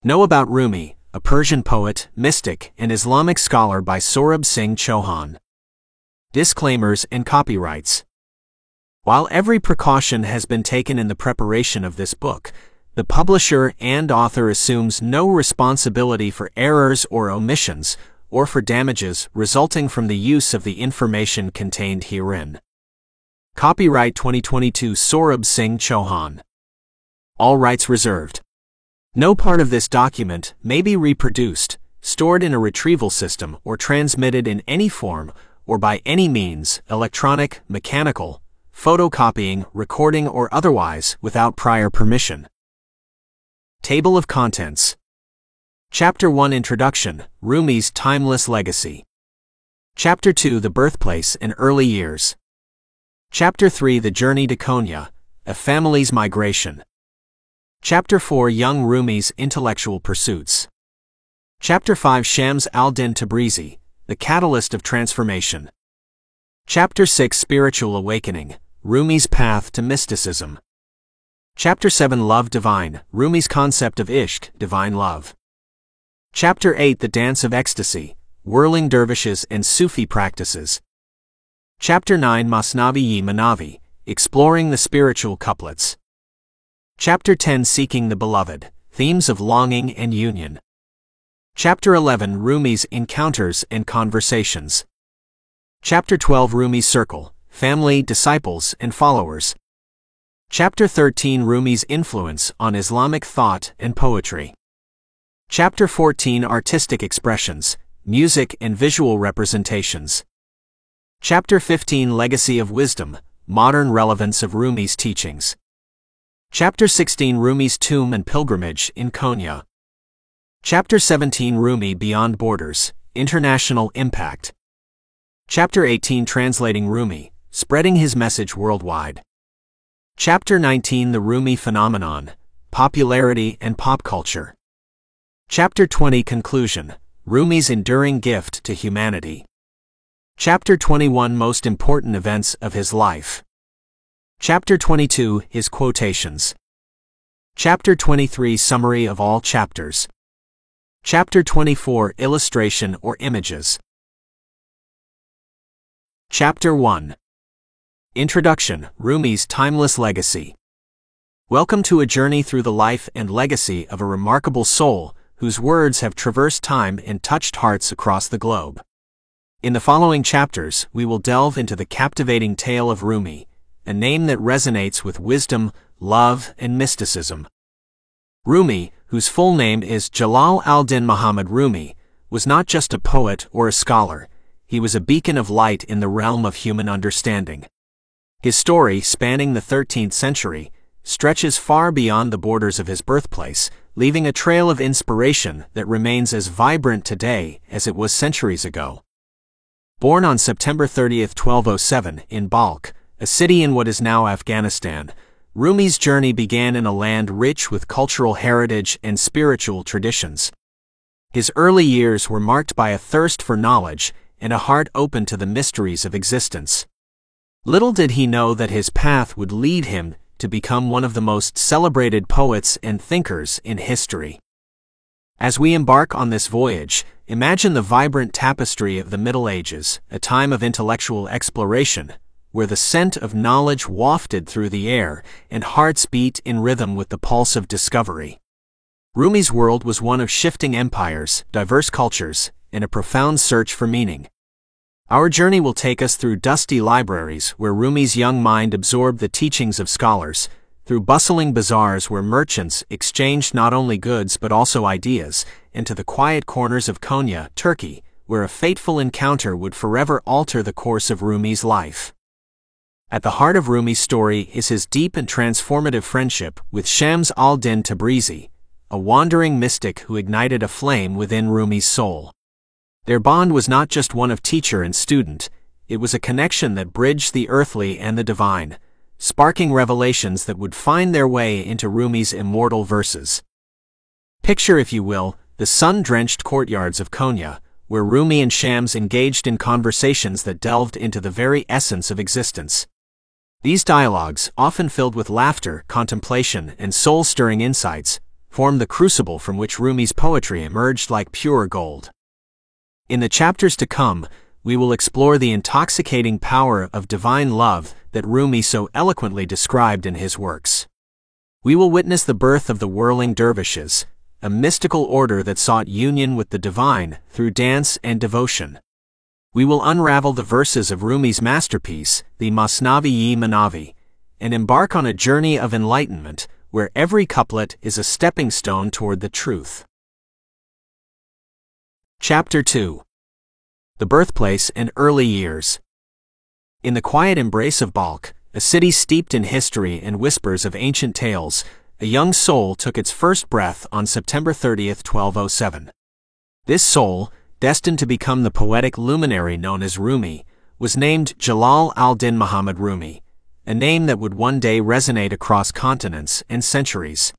Know about Rumi, a Persian poet, mystic, and Islamic scholar by Sohrab Singh Chauhan. Disclaimers and copyrights. While every precaution has been taken in the preparation of this book, the publisher and author assumes no responsibility for errors or omissions, or for damages resulting from the use of the information contained herein. Copyright 2022 Sohrab Singh Chauhan. All rights reserved. No part of this document may be reproduced, stored in a retrieval system, or transmitted in any form, or by any means, electronic, mechanical, photocopying, recording, or otherwise, without prior permission. Table of Contents. Chapter 1 Introduction, Rumi's Timeless Legacy. Chapter 2 The Birthplace and Early Years. Chapter 3 The Journey to Konya, A Family's Migration. Chapter 4 Young Rumi's Intellectual Pursuits. Chapter 5 Shams al-Din Tabrizi, The Catalyst of Transformation. Chapter 6 Spiritual Awakening, Rumi's Path to Mysticism. Chapter 7 Love Divine, Rumi's Concept of Ishq, Divine Love. Chapter 8 The Dance of Ecstasy, Whirling Dervishes and Sufi Practices. Chapter 9 Masnavi-i Manavi, Exploring the Spiritual Couplets. Chapter 10 Seeking the Beloved, Themes of Longing and Union. Chapter 11 Rumi's Encounters and Conversations. Chapter 12 Rumi's Circle, Family, Disciples, and Followers. Chapter 13 Rumi's Influence on Islamic Thought and Poetry. Chapter 14 Artistic Expressions, Music and Visual Representations. Chapter 15 Legacy of Wisdom, Modern Relevance of Rumi's Teachings. Chapter 16 Rumi's Tomb and Pilgrimage in Konya. Chapter 17 Rumi Beyond Borders, International Impact. Chapter 18 Translating Rumi, Spreading His Message Worldwide. Chapter 19 The Rumi Phenomenon, Popularity and Pop Culture. Chapter 20 Conclusion, Rumi's Enduring Gift to Humanity. Chapter 21 Most Important Events of His Life. Chapter 22 His Quotations. Chapter 23 Summary of all chapters. Chapter 24 Illustration or Images. Chapter 1 Introduction, Rumi's Timeless Legacy. Welcome to a journey through the life and legacy of a remarkable soul whose words have traversed time and touched hearts across the globe. In the following chapters, we will delve into the captivating tale of Rumi, a name that resonates with wisdom, love, and mysticism. Rumi, whose full name is Jalal al-Din Muhammad Rumi, was not just a poet or a scholar, he was a beacon of light in the realm of human understanding. His story, spanning the 13th century, stretches far beyond the borders of his birthplace, leaving a trail of inspiration that remains as vibrant today as it was centuries ago. Born on September 30, 1207, in Balkh, a city in what is now Afghanistan, Rumi's journey began in a land rich with cultural heritage and spiritual traditions. His early years were marked by a thirst for knowledge and a heart open to the mysteries of existence. Little did he know that his path would lead him to become one of the most celebrated poets and thinkers in history. As we embark on this voyage, imagine the vibrant tapestry of the Middle Ages, a time of intellectual exploration, where the scent of knowledge wafted through the air and hearts beat in rhythm with the pulse of discovery. Rumi's world was one of shifting empires, diverse cultures, and a profound search for meaning. Our journey will take us through dusty libraries where Rumi's young mind absorbed the teachings of scholars, through bustling bazaars where merchants exchanged not only goods but also ideas, and to the quiet corners of Konya, Turkey, where a fateful encounter would forever alter the course of Rumi's life. At the heart of Rumi's story is his deep and transformative friendship with Shams al-Din Tabrizi, a wandering mystic who ignited a flame within Rumi's soul. Their bond was not just one of teacher and student, it was a connection that bridged the earthly and the divine, sparking revelations that would find their way into Rumi's immortal verses. Picture, if you will, the sun-drenched courtyards of Konya, where Rumi and Shams engaged in conversations that delved into the very essence of existence. These dialogues, often filled with laughter, contemplation, and soul-stirring insights, formed the crucible from which Rumi's poetry emerged like pure gold. In the chapters to come, we will explore the intoxicating power of divine love that Rumi so eloquently described in his works. We will witness the birth of the whirling dervishes, a mystical order that sought union with the divine through dance and devotion. We will unravel the verses of Rumi's masterpiece, the Masnavi-i-Manavi, and embark on a journey of enlightenment where every couplet is a stepping stone toward the truth. Chapter 2. The Birthplace and Early Years. In the quiet embrace of Balkh, a city steeped in history and whispers of ancient tales, a young soul took its first breath on September 30, 1207. This soul, destined to become the poetic luminary known as Rumi, was named Jalal al-Din Muhammad Rumi, a name that would one day resonate across continents and centuries.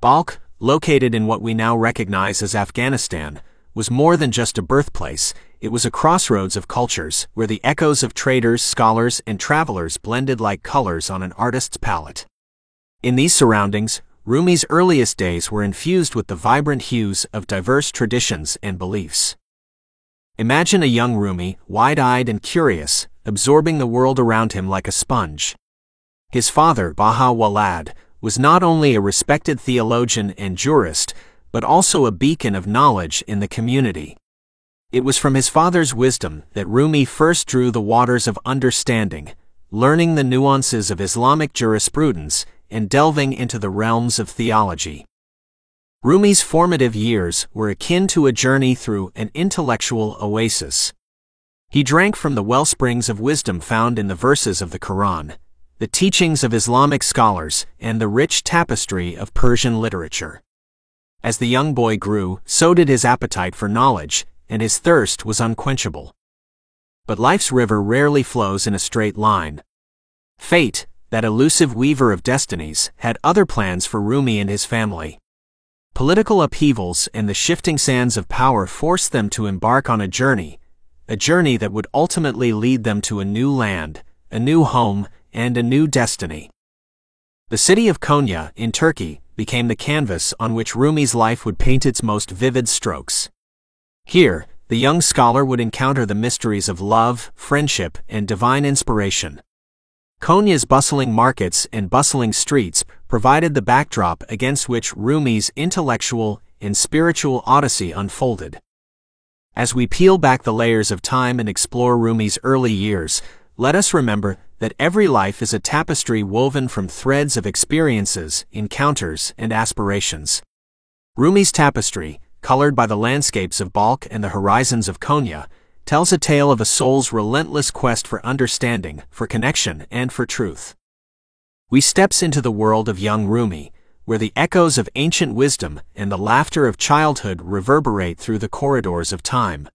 Balkh, located in what we now recognize as Afghanistan, was more than just a birthplace. It was a crossroads of cultures where the echoes of traders, scholars, and travelers blended like colors on an artist's palette. In these surroundings, Rumi's earliest days were infused with the vibrant hues of diverse traditions and beliefs. Imagine a young Rumi, wide-eyed and curious, absorbing the world around him like a sponge. His father, Baha Walad, was not only a respected theologian and jurist, but also a beacon of knowledge in the community. It was from his father's wisdom that Rumi first drew the waters of understanding, learning the nuances of Islamic jurisprudence and delving into the realms of theology. Rumi's formative years were akin to a journey through an intellectual oasis. He drank from the wellsprings of wisdom found in the verses of the Quran, the teachings of Islamic scholars, and the rich tapestry of Persian literature. As the young boy grew, so did his appetite for knowledge, and his thirst was unquenchable. But life's river rarely flows in a straight line. Fate, that elusive weaver of destinies, had other plans for Rumi and his family. Political upheavals and the shifting sands of power forced them to embark on a journey that would ultimately lead them to a new land, a new home, and a new destiny. The city of Konya, in Turkey, became the canvas on which Rumi's life would paint its most vivid strokes. Here, the young scholar would encounter the mysteries of love, friendship, and divine inspiration. Konya's bustling markets and bustling streets provided the backdrop against which Rumi's intellectual and spiritual odyssey unfolded. As we peel back the layers of time and explore Rumi's early years, let us remember that every life is a tapestry woven from threads of experiences, encounters, and aspirations. Rumi's tapestry, colored by the landscapes of Balkh and the horizons of Konya, tells a tale of a soul's relentless quest for understanding, for connection, and for truth. We steps into the world of young Rumi, where the echoes of ancient wisdom and the laughter of childhood reverberate through the corridors of time.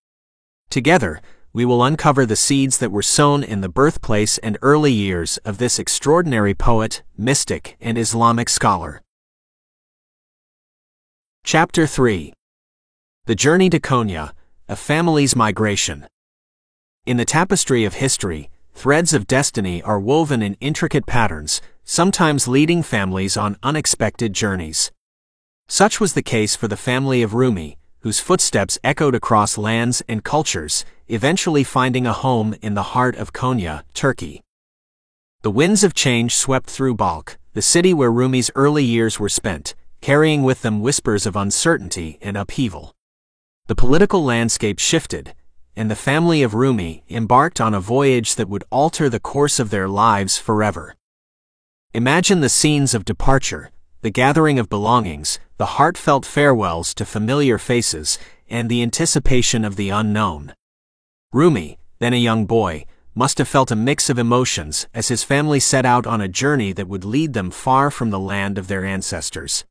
Together, we will uncover the seeds that were sown in the birthplace and early years of this extraordinary poet, mystic, and Islamic scholar. Chapter 3. The Journey to Konya, a Family's Migration. In the tapestry of history, threads of destiny are woven in intricate patterns, sometimes leading families on unexpected journeys. Such was the case for the family of Rumi, whose footsteps echoed across lands and cultures, eventually finding a home in the heart of Konya, Turkey. The winds of change swept through Balkh, the city where Rumi's early years were spent, carrying with them whispers of uncertainty and upheaval. The political landscape shifted, and the family of Rumi embarked on a voyage that would alter the course of their lives forever. Imagine the scenes of departure, the gathering of belongings, the heartfelt farewells to familiar faces, and the anticipation of the unknown. Rumi, then a young boy, must have felt a mix of emotions as his family set out on a journey that would lead them far from the land of their ancestors.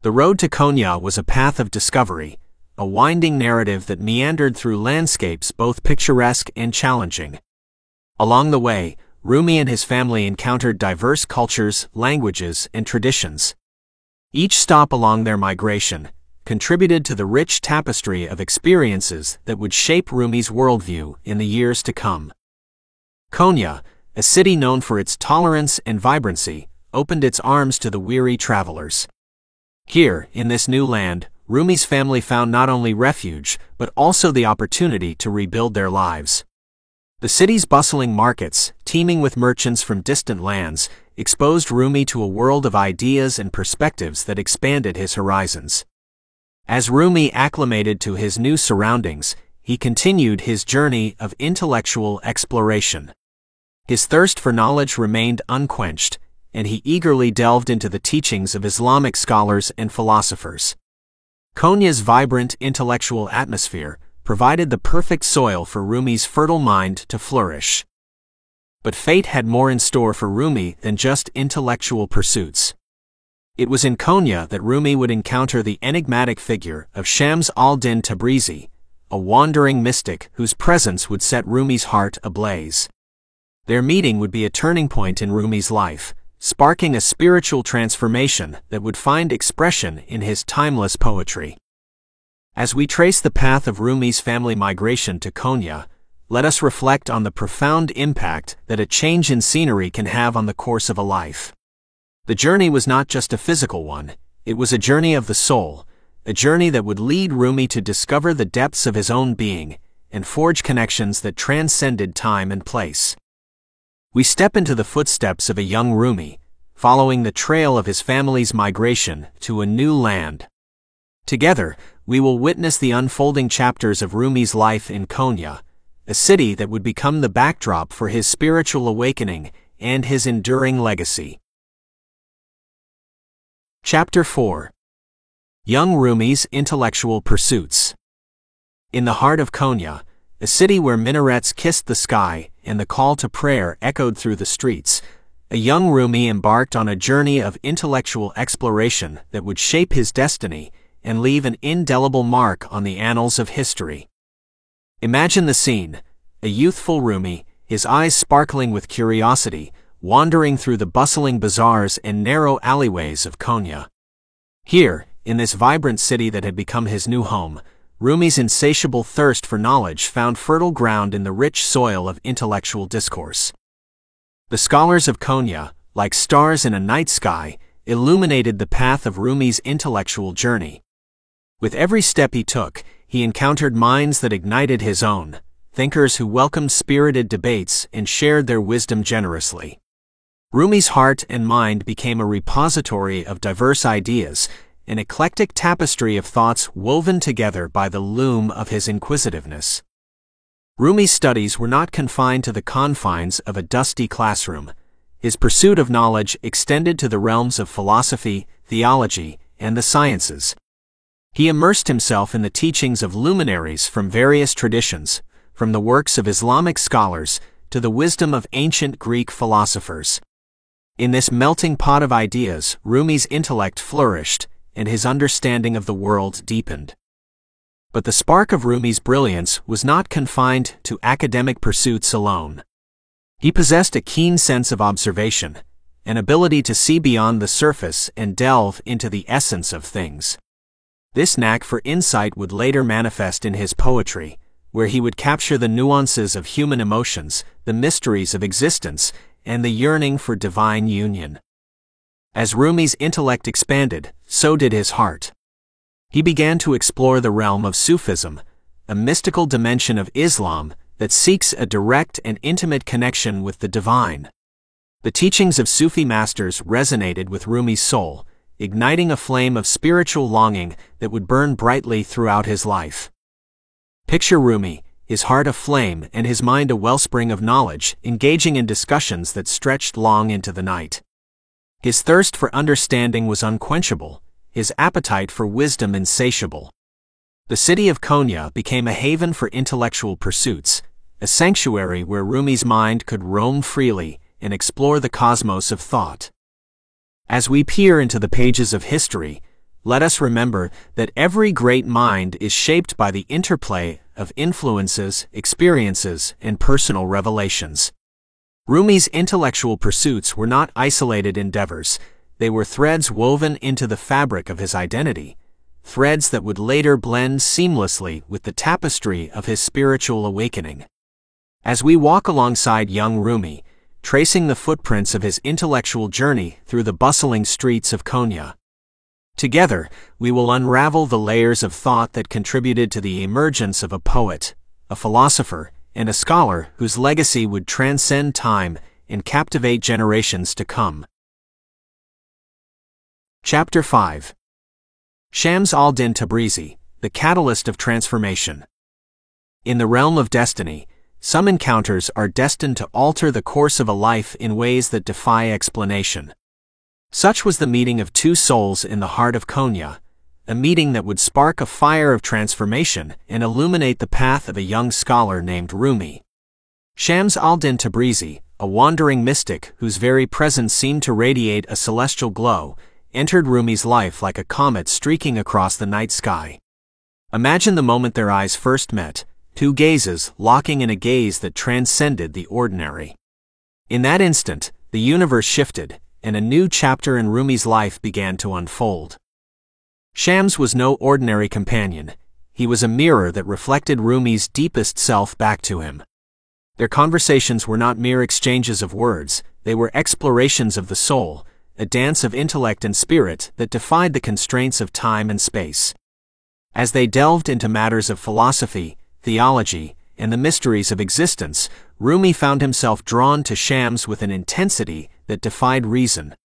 The road to Konya was a path of discovery, a winding narrative that meandered through landscapes both picturesque and challenging. Along the way, Rumi and his family encountered diverse cultures, languages, and traditions. Each stop along their migration contributed to the rich tapestry of experiences that would shape Rumi's worldview in the years to come. Konya, a city known for its tolerance and vibrancy, opened its arms to the weary travelers. Here, in this new land, Rumi's family found not only refuge, but also the opportunity to rebuild their lives. The city's bustling markets, teeming with merchants from distant lands, exposed Rumi to a world of ideas and perspectives that expanded his horizons. As Rumi acclimated to his new surroundings, he continued his journey of intellectual exploration. His thirst for knowledge remained unquenched, and he eagerly delved into the teachings of Islamic scholars and philosophers. Konya's vibrant intellectual atmosphere provided the perfect soil for Rumi's fertile mind to flourish. But fate had more in store for Rumi than just intellectual pursuits. It was in Konya that Rumi would encounter the enigmatic figure of Shams al-Din Tabrizi, a wandering mystic whose presence would set Rumi's heart ablaze. Their meeting would be a turning point in Rumi's life, sparking a spiritual transformation that would find expression in his timeless poetry. As we trace the path of Rumi's family migration to Konya, let us reflect on the profound impact that a change in scenery can have on the course of a life. The journey was not just a physical one, it was a journey of the soul, a journey that would lead Rumi to discover the depths of his own being and forge connections that transcended time and place. We step into the footsteps of a young Rumi, following the trail of his family's migration to a new land. Together, we will witness the unfolding chapters of Rumi's life in Konya, a city that would become the backdrop for his spiritual awakening and his enduring legacy. Chapter 4. Young Rumi's Intellectual Pursuits. In the heart of Konya, a city where minarets kissed the sky and the call to prayer echoed through the streets, a young Rumi embarked on a journey of intellectual exploration that would shape his destiny and leave an indelible mark on the annals of history. Imagine the scene: a youthful Rumi, his eyes sparkling with curiosity, wandering through the bustling bazaars and narrow alleyways of Konya. Here, in this vibrant city that had become his new home, Rumi's insatiable thirst for knowledge found fertile ground in the rich soil of intellectual discourse. The scholars of Konya, like stars in a night sky, illuminated the path of Rumi's intellectual journey. With every step he took, he encountered minds that ignited his own, thinkers who welcomed spirited debates and shared their wisdom generously. Rumi's heart and mind became a repository of diverse ideas, an eclectic tapestry of thoughts woven together by the loom of his inquisitiveness. Rumi's studies were not confined to the confines of a dusty classroom. His pursuit of knowledge extended to the realms of philosophy, theology, and the sciences. He immersed himself in the teachings of luminaries from various traditions, from the works of Islamic scholars to the wisdom of ancient Greek philosophers. In this melting pot of ideas, Rumi's intellect flourished, and his understanding of the world deepened. But the spark of Rumi's brilliance was not confined to academic pursuits alone. He possessed a keen sense of observation, an ability to see beyond the surface and delve into the essence of things. This knack for insight would later manifest in his poetry, where he would capture the nuances of human emotions, the mysteries of existence, and the yearning for divine union. As Rumi's intellect expanded, so did his heart. He began to explore the realm of Sufism, a mystical dimension of Islam that seeks a direct and intimate connection with the divine. The teachings of Sufi masters resonated with Rumi's soul, igniting a flame of spiritual longing that would burn brightly throughout his life. Picture Rumi, his heart aflame and his mind a wellspring of knowledge, engaging in discussions that stretched long into the night. His thirst for understanding was unquenchable, his appetite for wisdom insatiable. The city of Konya became a haven for intellectual pursuits, a sanctuary where Rumi's mind could roam freely and explore the cosmos of thought. As we peer into the pages of history, let us remember that every great mind is shaped by the interplay of influences, experiences, and personal revelations. Rumi's intellectual pursuits were not isolated endeavors, they were threads woven into the fabric of his identity, threads that would later blend seamlessly with the tapestry of his spiritual awakening. As we walk alongside young Rumi, tracing the footprints of his intellectual journey through the bustling streets of Konya, Together, we will unravel the layers of thought that contributed to the emergence of a poet, a philosopher, and a scholar whose legacy would transcend time and captivate generations to come. Chapter 5. Shams al-Din Tabrizi, the catalyst of transformation. In the realm of destiny, some encounters are destined to alter the course of a life in ways that defy explanation. Such was the meeting of two souls in the heart of Konya, a meeting that would spark a fire of transformation and illuminate the path of a young scholar named Rumi. Shams al-Din Tabrizi, a wandering mystic whose very presence seemed to radiate a celestial glow, entered Rumi's life like a comet streaking across the night sky. Imagine the moment their eyes first met, two gazes locking in a gaze that transcended the ordinary. In that instant, the universe shifted, and a new chapter in Rumi's life began to unfold. Shams was no ordinary companion. He was a mirror that reflected Rumi's deepest self back to him. Their conversations were not mere exchanges of words, they were explorations of the soul, a dance of intellect and spirit that defied the constraints of time and space. As they delved into matters of philosophy, theology, and the mysteries of existence, Rumi found himself drawn to Shams with an intensity that defied reason.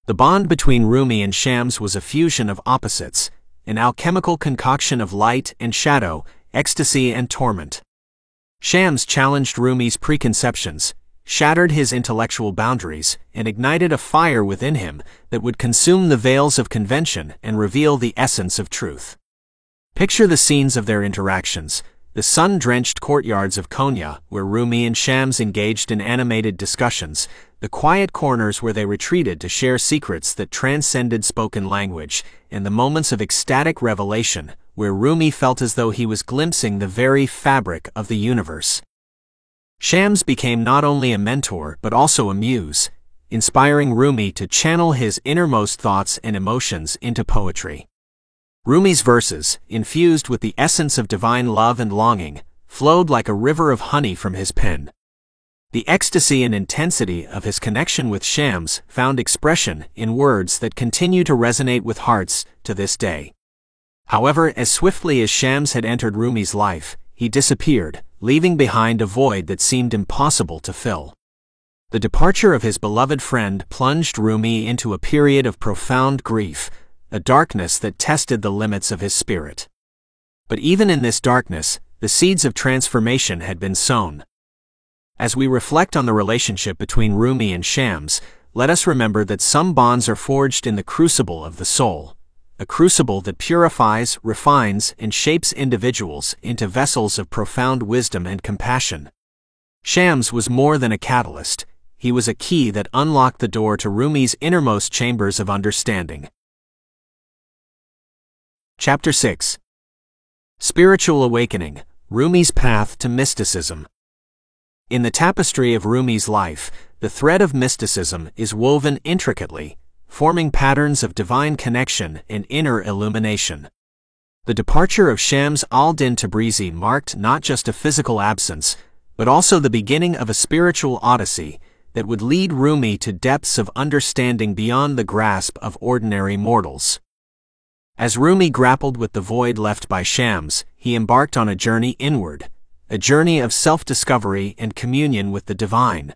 The bond between Rumi and Shams was a fusion of opposites, an alchemical concoction of light and shadow, ecstasy and torment. Shams challenged Rumi's preconceptions, shattered his intellectual boundaries, and ignited a fire within him that would consume the veils of convention and reveal the essence of truth. Picture the scenes of their interactions: the sun-drenched courtyards of Konya, where Rumi and Shams engaged in animated discussions, the quiet corners where they retreated to share secrets that transcended spoken language, and the moments of ecstatic revelation, where Rumi felt as though he was glimpsing the very fabric of the universe. Shams became not only a mentor but also a muse, inspiring Rumi to channel his innermost thoughts and emotions into poetry. Rumi's verses, infused with the essence of divine love and longing, flowed like a river of honey from his pen. The ecstasy and intensity of his connection with Shams found expression in words that continue to resonate with hearts to this day. However, as swiftly as Shams had entered Rumi's life, he disappeared, leaving behind a void that seemed impossible to fill. The departure of his beloved friend plunged Rumi into a period of profound grief, a darkness that tested the limits of his spirit. But even in this darkness, the seeds of transformation had been sown. As we reflect on the relationship between Rumi and Shams, let us remember that some bonds are forged in the crucible of the soul, a crucible that purifies, refines, and shapes individuals into vessels of profound wisdom and compassion. Shams was more than a catalyst; he was a key that unlocked the door to Rumi's innermost chambers of understanding. Chapter 6. Spiritual Awakening, Rumi's Path to Mysticism. In the tapestry of Rumi's life, the thread of mysticism is woven intricately, forming patterns of divine connection and inner illumination. The departure of Shams al-Din Tabrizi marked not just a physical absence, but also the beginning of a spiritual odyssey that would lead Rumi to depths of understanding beyond the grasp of ordinary mortals. As Rumi grappled with the void left by Shams, he embarked on a journey inward, a journey of self-discovery and communion with the divine.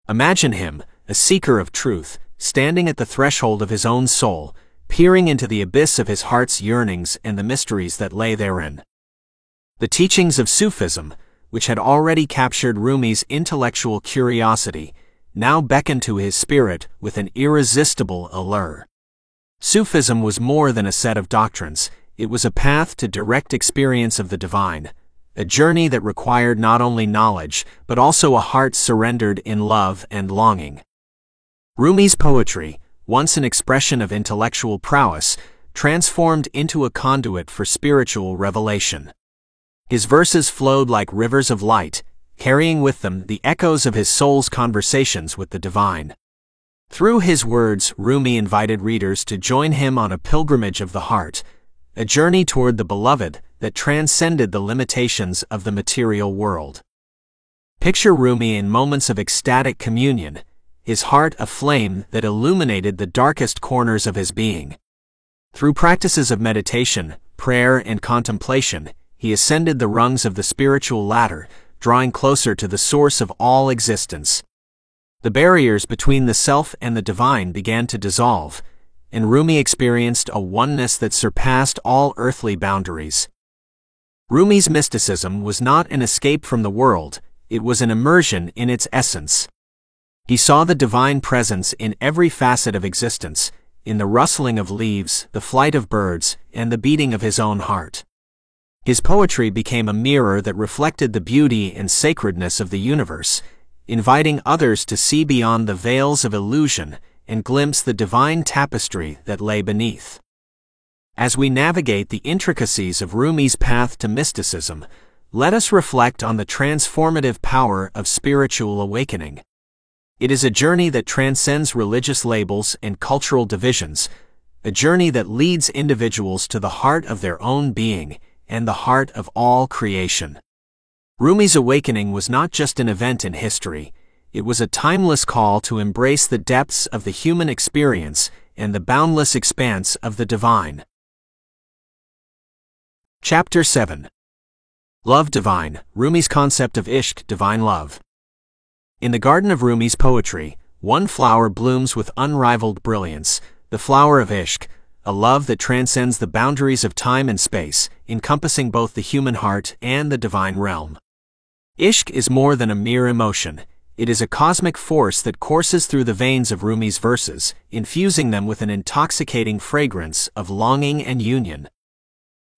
Imagine him, a seeker of truth, standing at the threshold of his own soul, peering into the abyss of his heart's yearnings and the mysteries that lay therein. The teachings of Sufism, which had already captured Rumi's intellectual curiosity, now beckoned to his spirit with an irresistible allure. Sufism was more than a set of doctrines; it was a path to direct experience of the divine, a journey that required not only knowledge, but also a heart surrendered in love and longing. Rumi's poetry, once an expression of intellectual prowess, transformed into a conduit for spiritual revelation. His verses flowed like rivers of light, carrying with them the echoes of his soul's conversations with the divine. Through his words, Rumi invited readers to join him on a pilgrimage of the heart, a journey toward the beloved that transcended the limitations of the material world. Picture Rumi in moments of ecstatic communion, his heart a flame that illuminated the darkest corners of his being. Through practices of meditation, prayer, and contemplation, he ascended the rungs of the spiritual ladder, drawing closer to the source of all existence. The barriers between the self and the divine began to dissolve, and Rumi experienced a oneness that surpassed all earthly boundaries. Rumi's mysticism was not an escape from the world, it was an immersion in its essence. He saw the divine presence in every facet of existence, in the rustling of leaves, the flight of birds, and the beating of his own heart. His poetry became a mirror that reflected the beauty and sacredness of the universe, inviting others to see beyond the veils of illusion and glimpse the divine tapestry that lay beneath. As we navigate the intricacies of Rumi's path to mysticism, let us reflect on the transformative power of spiritual awakening. It is a journey that transcends religious labels and cultural divisions, a journey that leads individuals to the heart of their own being and the heart of all creation. Rumi's awakening was not just an event in history, it was a timeless call to embrace the depths of the human experience and the boundless expanse of the divine. Chapter 7. Love Divine, Rumi's concept of Ishq, divine love. In the garden of Rumi's poetry, one flower blooms with unrivaled brilliance, the flower of Ishq, a love that transcends the boundaries of time and space, encompassing both the human heart and the divine realm. Ishq is more than a mere emotion, it is a cosmic force that courses through the veins of Rumi's verses, infusing them with an intoxicating fragrance of longing and union.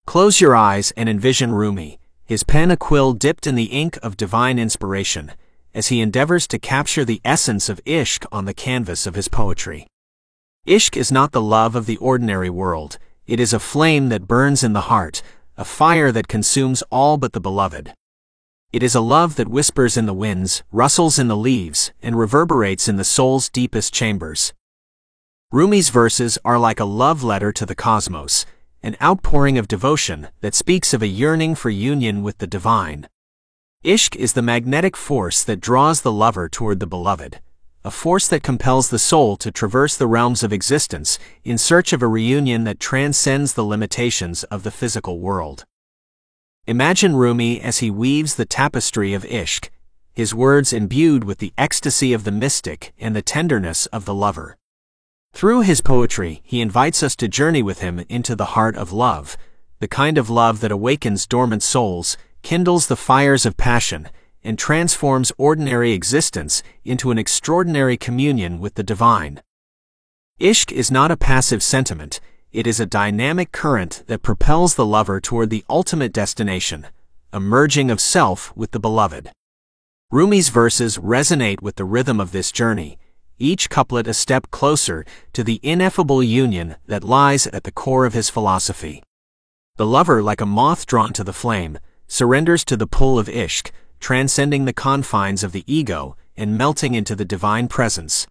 Close your eyes and envision Rumi, his pen a quill dipped in the ink of divine inspiration, as he endeavors to capture the essence of Ishq on the canvas of his poetry. Ishq is not the love of the ordinary world, it is a flame that burns in the heart, a fire that consumes all but the beloved. It is a love that whispers in the winds, rustles in the leaves, and reverberates in the soul's deepest chambers. Rumi's verses are like a love letter to the cosmos, an outpouring of devotion that speaks of a yearning for union with the divine. Ishq is the magnetic force that draws the lover toward the beloved, a force that compels the soul to traverse the realms of existence in search of a reunion that transcends the limitations of the physical world. Imagine Rumi as he weaves the tapestry of Ishq, his words imbued with the ecstasy of the mystic and the tenderness of the lover. Through his poetry, he invites us to journey with him into the heart of love, the kind of love that awakens dormant souls, kindles the fires of passion, and transforms ordinary existence into an extraordinary communion with the divine. Ishq is not a passive sentiment, it is a dynamic current that propels the lover toward the ultimate destination, a merging of self with the beloved. Rumi's verses resonate with the rhythm of this journey, each couplet a step closer to the ineffable union that lies at the core of his philosophy. The lover, like a moth drawn to the flame, surrenders to the pull of Ishq, transcending the confines of the ego and melting into the divine presence.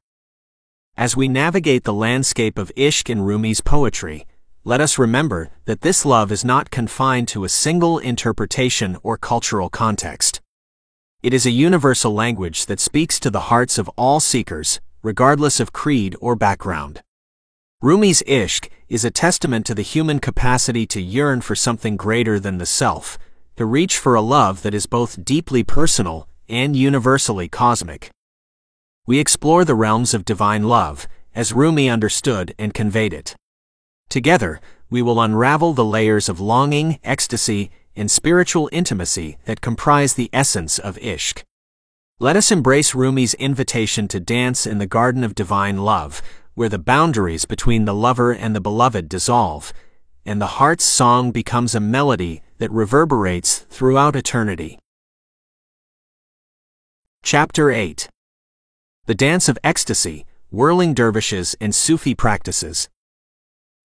As we navigate the landscape of Ishq in Rumi's poetry, let us remember that this love is not confined to a single interpretation or cultural context. It is a universal language that speaks to the hearts of all seekers, regardless of creed or background. Rumi's Ishq is a testament to the human capacity to yearn for something greater than the self, to reach for a love that is both deeply personal and universally cosmic. We explore the realms of divine love, as Rumi understood and conveyed it. Together, we will unravel the layers of longing, ecstasy, and spiritual intimacy that comprise the essence of Ishq. Let us embrace Rumi's invitation to dance in the garden of divine love, where the boundaries between the lover and the beloved dissolve, and the heart's song becomes a melody that reverberates throughout eternity. Chapter 8. The Dance of Ecstasy, Whirling Dervishes and Sufi Practices.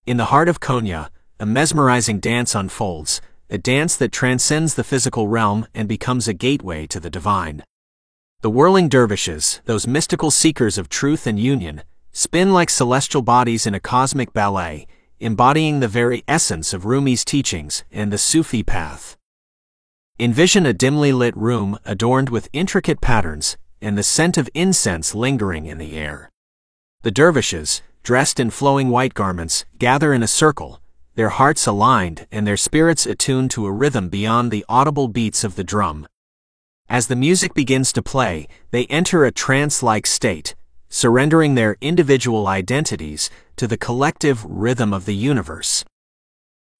In the heart of Konya, a mesmerizing dance unfolds, a dance that transcends the physical realm and becomes a gateway to the divine. The whirling dervishes, those mystical seekers of truth and union, spin like celestial bodies in a cosmic ballet, embodying the very essence of Rumi's teachings and the Sufi path. Envision a dimly lit room adorned with intricate patterns and the scent of incense lingering in the air. The dervishes, dressed in flowing white garments, gather in a circle, their hearts aligned and their spirits attuned to a rhythm beyond the audible beats of the drum. As the music begins to play, they enter a trance-like state, surrendering their individual identities to the collective rhythm of the universe.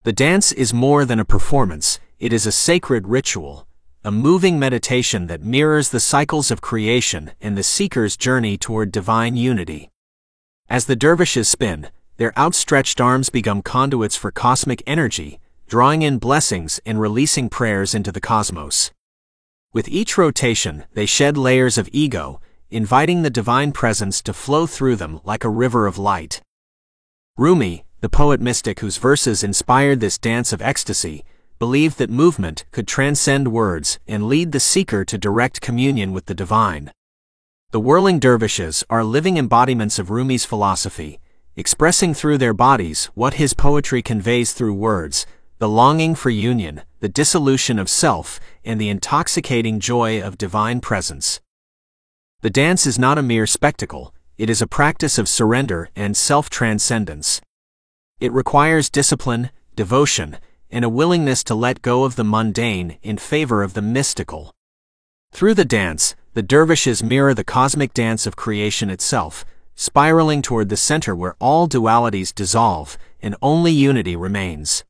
The dance is more than a performance, it is a sacred ritual, a moving meditation that mirrors the cycles of creation and the seeker's journey toward divine unity. As the dervishes spin, their outstretched arms become conduits for cosmic energy, drawing in blessings and releasing prayers into the cosmos. With each rotation, they shed layers of ego, inviting the divine presence to flow through them like a river of light. Rumi, the poet-mystic whose verses inspired this dance of ecstasy, believed that movement could transcend words and lead the seeker to direct communion with the divine. The whirling dervishes are living embodiments of Rumi's philosophy, expressing through their bodies what his poetry conveys through words: the longing for union, the dissolution of self, and the intoxicating joy of divine presence. The dance is not a mere spectacle, it is a practice of surrender and self-transcendence. It requires discipline, devotion, and a willingness to let go of the mundane in favor of the mystical. Through the dance, the dervishes mirror the cosmic dance of creation itself, spiraling toward the center where all dualities dissolve and only unity remains.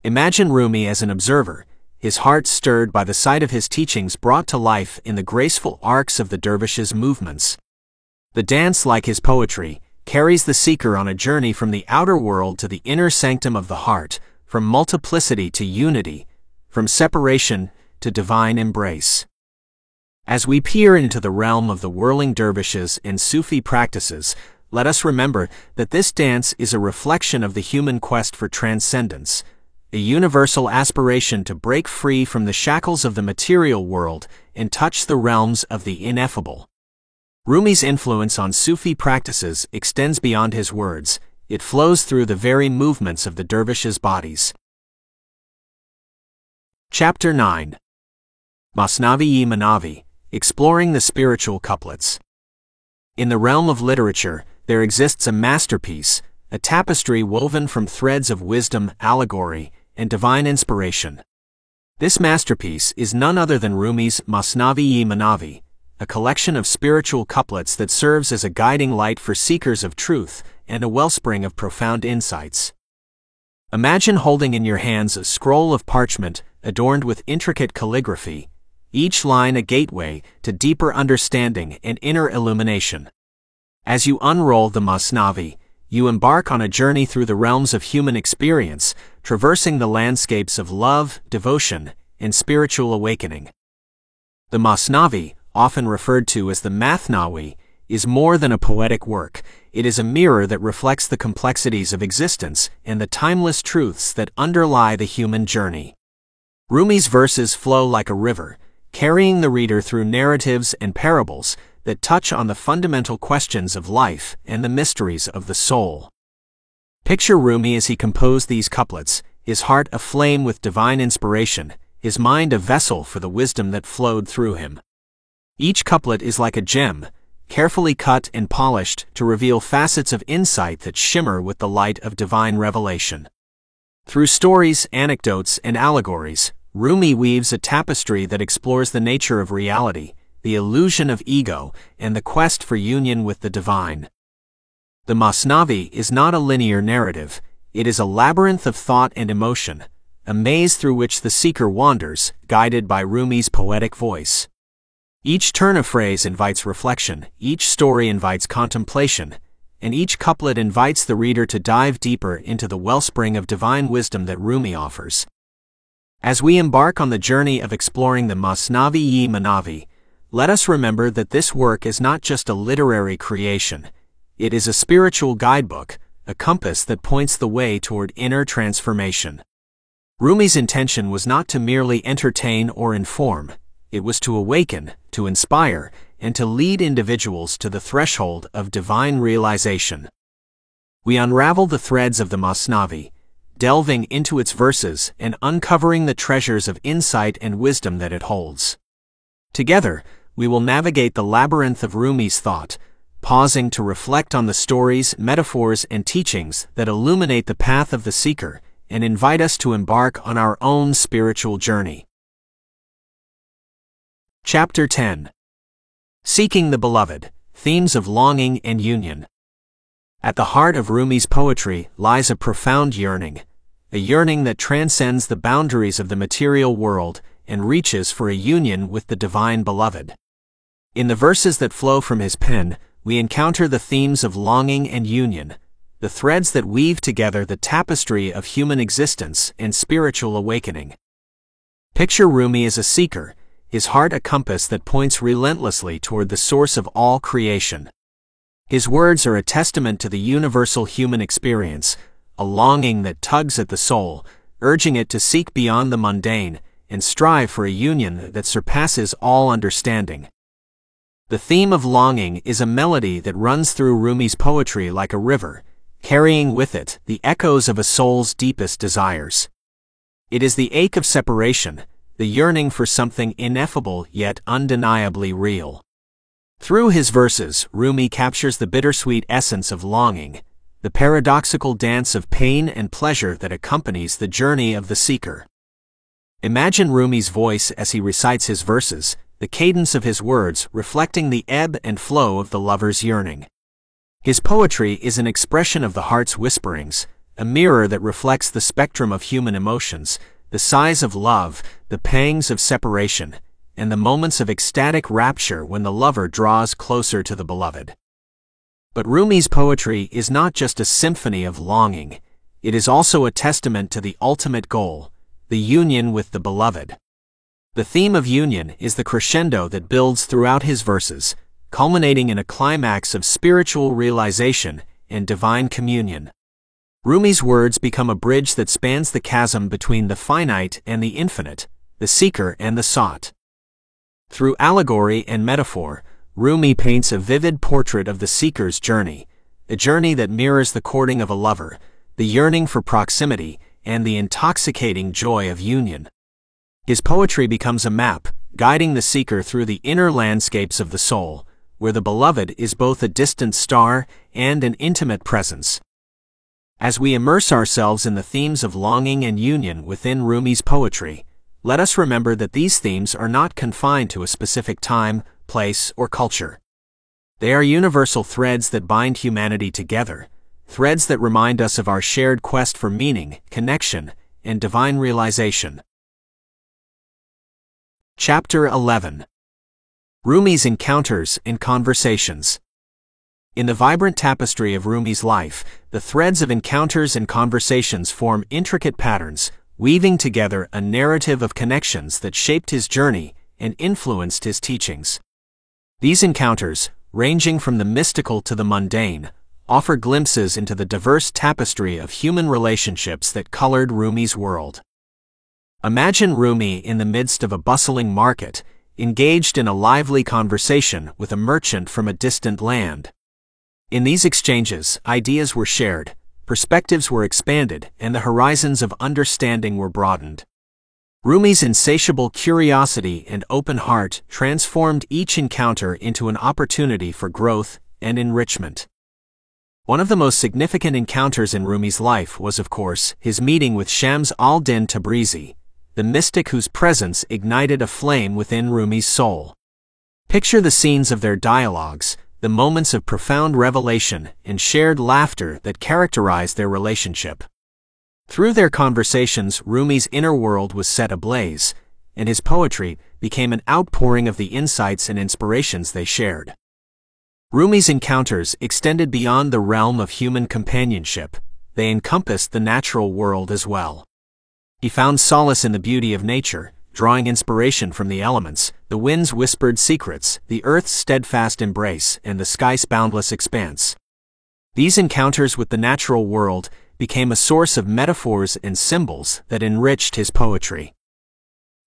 Imagine Rumi as an observer, his heart stirred by the sight of his teachings brought to life in the graceful arcs of the dervishes' movements. The dance, like his poetry, carries the seeker on a journey from the outer world to the inner sanctum of the heart, from multiplicity to unity, from separation to divine embrace. As we peer into the realm of the whirling dervishes and Sufi practices, let us remember that this dance is a reflection of the human quest for transcendence, a universal aspiration to break free from the shackles of the material world and touch the realms of the ineffable. Rumi's influence on Sufi practices extends beyond his words, it flows through the very movements of the dervishes' bodies. Chapter 9. Masnavi-i-Manavi, Exploring the Spiritual Couplets. In the realm of literature, there exists a masterpiece, a tapestry woven from threads of wisdom, allegory, and divine inspiration. This masterpiece is none other than Rumi's Masnavi-i-Manavi, a collection of spiritual couplets that serves as a guiding light for seekers of truth and a wellspring of profound insights. Imagine holding in your hands a scroll of parchment adorned with intricate calligraphy, each line a gateway to deeper understanding and inner illumination. As you unroll the Masnavi, you embark on a journey through the realms of human experience, traversing the landscapes of love, devotion, and spiritual awakening. The Masnavi, often referred to as the Mathnawi, is more than a poetic work. It is a mirror that reflects the complexities of existence and the timeless truths that underlie the human journey. Rumi's verses flow like a river, carrying the reader through narratives and parables that touch on the fundamental questions of life and the mysteries of the soul. Picture Rumi as he composed these couplets, his heart aflame with divine inspiration, his mind a vessel for the wisdom that flowed through him. Each couplet is like a gem, carefully cut and polished to reveal facets of insight that shimmer with the light of divine revelation. Through stories, anecdotes, and allegories, Rumi weaves a tapestry that explores the nature of reality, the illusion of ego, and the quest for union with the divine. The Masnavi is not a linear narrative, it is a labyrinth of thought and emotion, a maze through which the seeker wanders, guided by Rumi's poetic voice. Each turn of phrase invites reflection, each story invites contemplation, and each couplet invites the reader to dive deeper into the wellspring of divine wisdom that Rumi offers. As we embark on the journey of exploring the Masnavi-i-Manavi, let us remember that this work is not just a literary creation, it is a spiritual guidebook, a compass that points the way toward inner transformation. Rumi's intention was not to merely entertain or inform, it was to awaken, to inspire, and to lead individuals to the threshold of divine realization. We unravel the threads of the Masnavi, delving into its verses and uncovering the treasures of insight and wisdom that it holds. Together, we will navigate the labyrinth of Rumi's thought, pausing to reflect on the stories, metaphors, and teachings that illuminate the path of the seeker and invite us to embark on our own spiritual journey. Chapter 10. Seeking the Beloved, Themes of Longing and Union. At the heart of Rumi's poetry lies a profound yearning, a yearning that transcends the boundaries of the material world and reaches for a union with the divine beloved. In the verses that flow from his pen, we encounter the themes of longing and union, the threads that weave together the tapestry of human existence and spiritual awakening. Picture Rumi as a seeker, his heart a compass that points relentlessly toward the source of all creation. His words are a testament to the universal human experience, a longing that tugs at the soul, urging it to seek beyond the mundane and strive for a union that surpasses all understanding. The theme of longing is a melody that runs through Rumi's poetry like a river, carrying with it the echoes of a soul's deepest desires. It is the ache of separation, the yearning for something ineffable yet undeniably real. Through his verses, Rumi captures the bittersweet essence of longing, the paradoxical dance of pain and pleasure that accompanies the journey of the seeker. Imagine Rumi's voice as he recites his verses, the cadence of his words reflecting the ebb and flow of the lover's yearning. His poetry is an expression of the heart's whisperings, a mirror that reflects the spectrum of human emotions, the sighs of love, the pangs of separation, and the moments of ecstatic rapture when the lover draws closer to the beloved. But Rumi's poetry is not just a symphony of longing, it is also a testament to the ultimate goal, the union with the beloved. The theme of union is the crescendo that builds throughout his verses, culminating in a climax of spiritual realization and divine communion. Rumi's words become a bridge that spans the chasm between the finite and the infinite, the seeker and the sought. Through allegory and metaphor, Rumi paints a vivid portrait of the seeker's journey, a journey that mirrors the courting of a lover, the yearning for proximity, and the intoxicating joy of union. His poetry becomes a map, guiding the seeker through the inner landscapes of the soul, where the beloved is both a distant star and an intimate presence. As we immerse ourselves in the themes of longing and union within Rumi's poetry, let us remember that these themes are not confined to a specific time, place, or culture. They are universal threads that bind humanity together, threads that remind us of our shared quest for meaning, connection, and divine realization. Chapter 11. Rumi's Encounters and Conversations. In the vibrant tapestry of Rumi's life, the threads of encounters and conversations form intricate patterns, weaving together a narrative of connections that shaped his journey and influenced his teachings. These encounters, ranging from the mystical to the mundane, offer glimpses into the diverse tapestry of human relationships that colored Rumi's world. Imagine Rumi in the midst of a bustling market, engaged in a lively conversation with a merchant from a distant land. In these exchanges, ideas were shared, perspectives were expanded, and the horizons of understanding were broadened. Rumi's insatiable curiosity and open heart transformed each encounter into an opportunity for growth and enrichment. One of the most significant encounters in Rumi's life was, of course, his meeting with Shams al-Din Tabrizi, the mystic whose presence ignited a flame within Rumi's soul. Picture the scenes of their dialogues, the moments of profound revelation and shared laughter that characterized their relationship. Through their conversations, Rumi's inner world was set ablaze, and his poetry became an outpouring of the insights and inspirations they shared. Rumi's encounters extended beyond the realm of human companionship. They encompassed the natural world as well. He found solace in the beauty of nature, drawing inspiration from the elements, the wind's whispered secrets, the earth's steadfast embrace, and the sky's boundless expanse. These encounters with the natural world became a source of metaphors and symbols that enriched his poetry.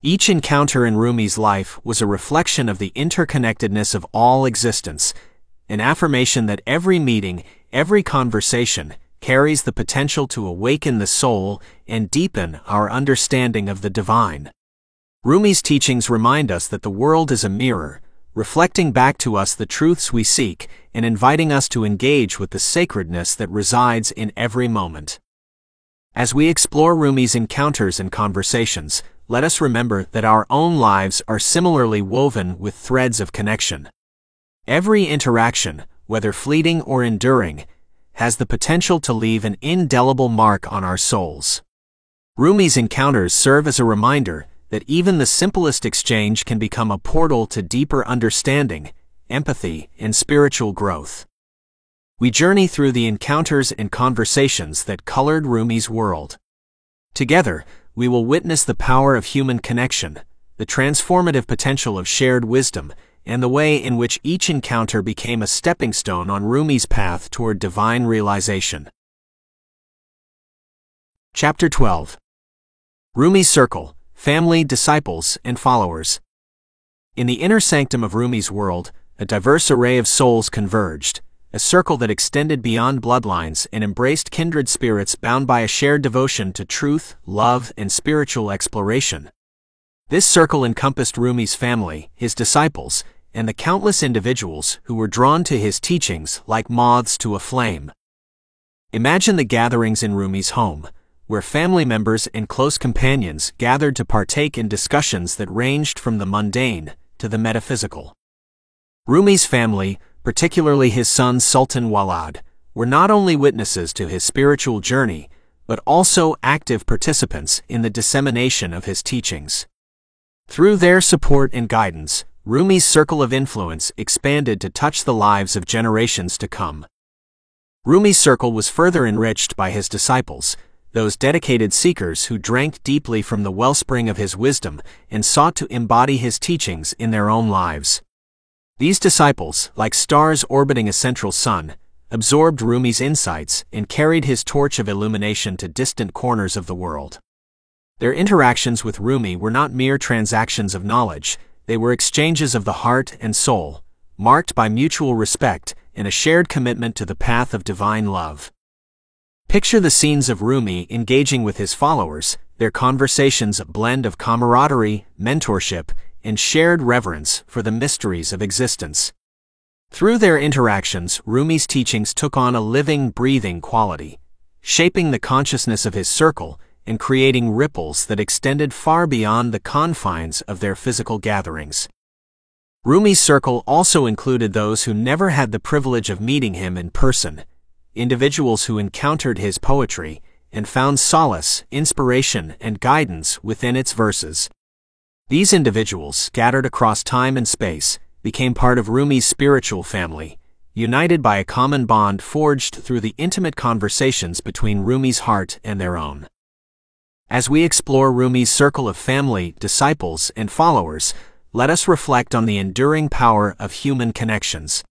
Each encounter in Rumi's life was a reflection of the interconnectedness of all existence, an affirmation that every meeting, every conversation, carries the potential to awaken the soul and deepen our understanding of the divine. Rumi's teachings remind us that the world is a mirror, reflecting back to us the truths we seek and inviting us to engage with the sacredness that resides in every moment. As we explore Rumi's encounters and conversations, let us remember that our own lives are similarly woven with threads of connection. Every interaction, whether fleeting or enduring, has the potential to leave an indelible mark on our souls. Rumi's encounters serve as a reminder that even the simplest exchange can become a portal to deeper understanding, empathy, and spiritual growth. We journey through the encounters and conversations that colored Rumi's world. Together, we will witness the power of human connection, the transformative potential of shared wisdom, and the way in which each encounter became a stepping stone on Rumi's path toward divine realization. Chapter 12. Rumi's Circle, Family, Disciples, and Followers. In the inner sanctum of Rumi's world, a diverse array of souls converged, a circle that extended beyond bloodlines and embraced kindred spirits bound by a shared devotion to truth, love, and spiritual exploration. This circle encompassed Rumi's family, his disciples, and the countless individuals who were drawn to his teachings like moths to a flame. Imagine the gatherings in Rumi's home, where family members and close companions gathered to partake in discussions that ranged from the mundane to the metaphysical. Rumi's family, particularly his son Sultan Walad, were not only witnesses to his spiritual journey, but also active participants in the dissemination of his teachings. Through their support and guidance, Rumi's circle of influence expanded to touch the lives of generations to come. Rumi's circle was further enriched by his disciples, those dedicated seekers who drank deeply from the wellspring of his wisdom and sought to embody his teachings in their own lives. These disciples, like stars orbiting a central sun, absorbed Rumi's insights and carried his torch of illumination to distant corners of the world. Their interactions with Rumi were not mere transactions of knowledge, they were exchanges of the heart and soul, marked by mutual respect and a shared commitment to the path of divine love. Picture the scenes of Rumi engaging with his followers, their conversations a blend of camaraderie, mentorship, and shared reverence for the mysteries of existence. Through their interactions, Rumi's teachings took on a living, breathing quality, shaping the consciousness of his circle and creating ripples that extended far beyond the confines of their physical gatherings. Rumi's circle also included those who never had the privilege of meeting him in person, individuals who encountered his poetry and found solace, inspiration, and guidance within its verses. These individuals, scattered across time and space, became part of Rumi's spiritual family, united by a common bond forged through the intimate conversations between Rumi's heart and their own. As we explore Rumi's circle of family, disciples, and followers, let us reflect on the enduring power of human connections.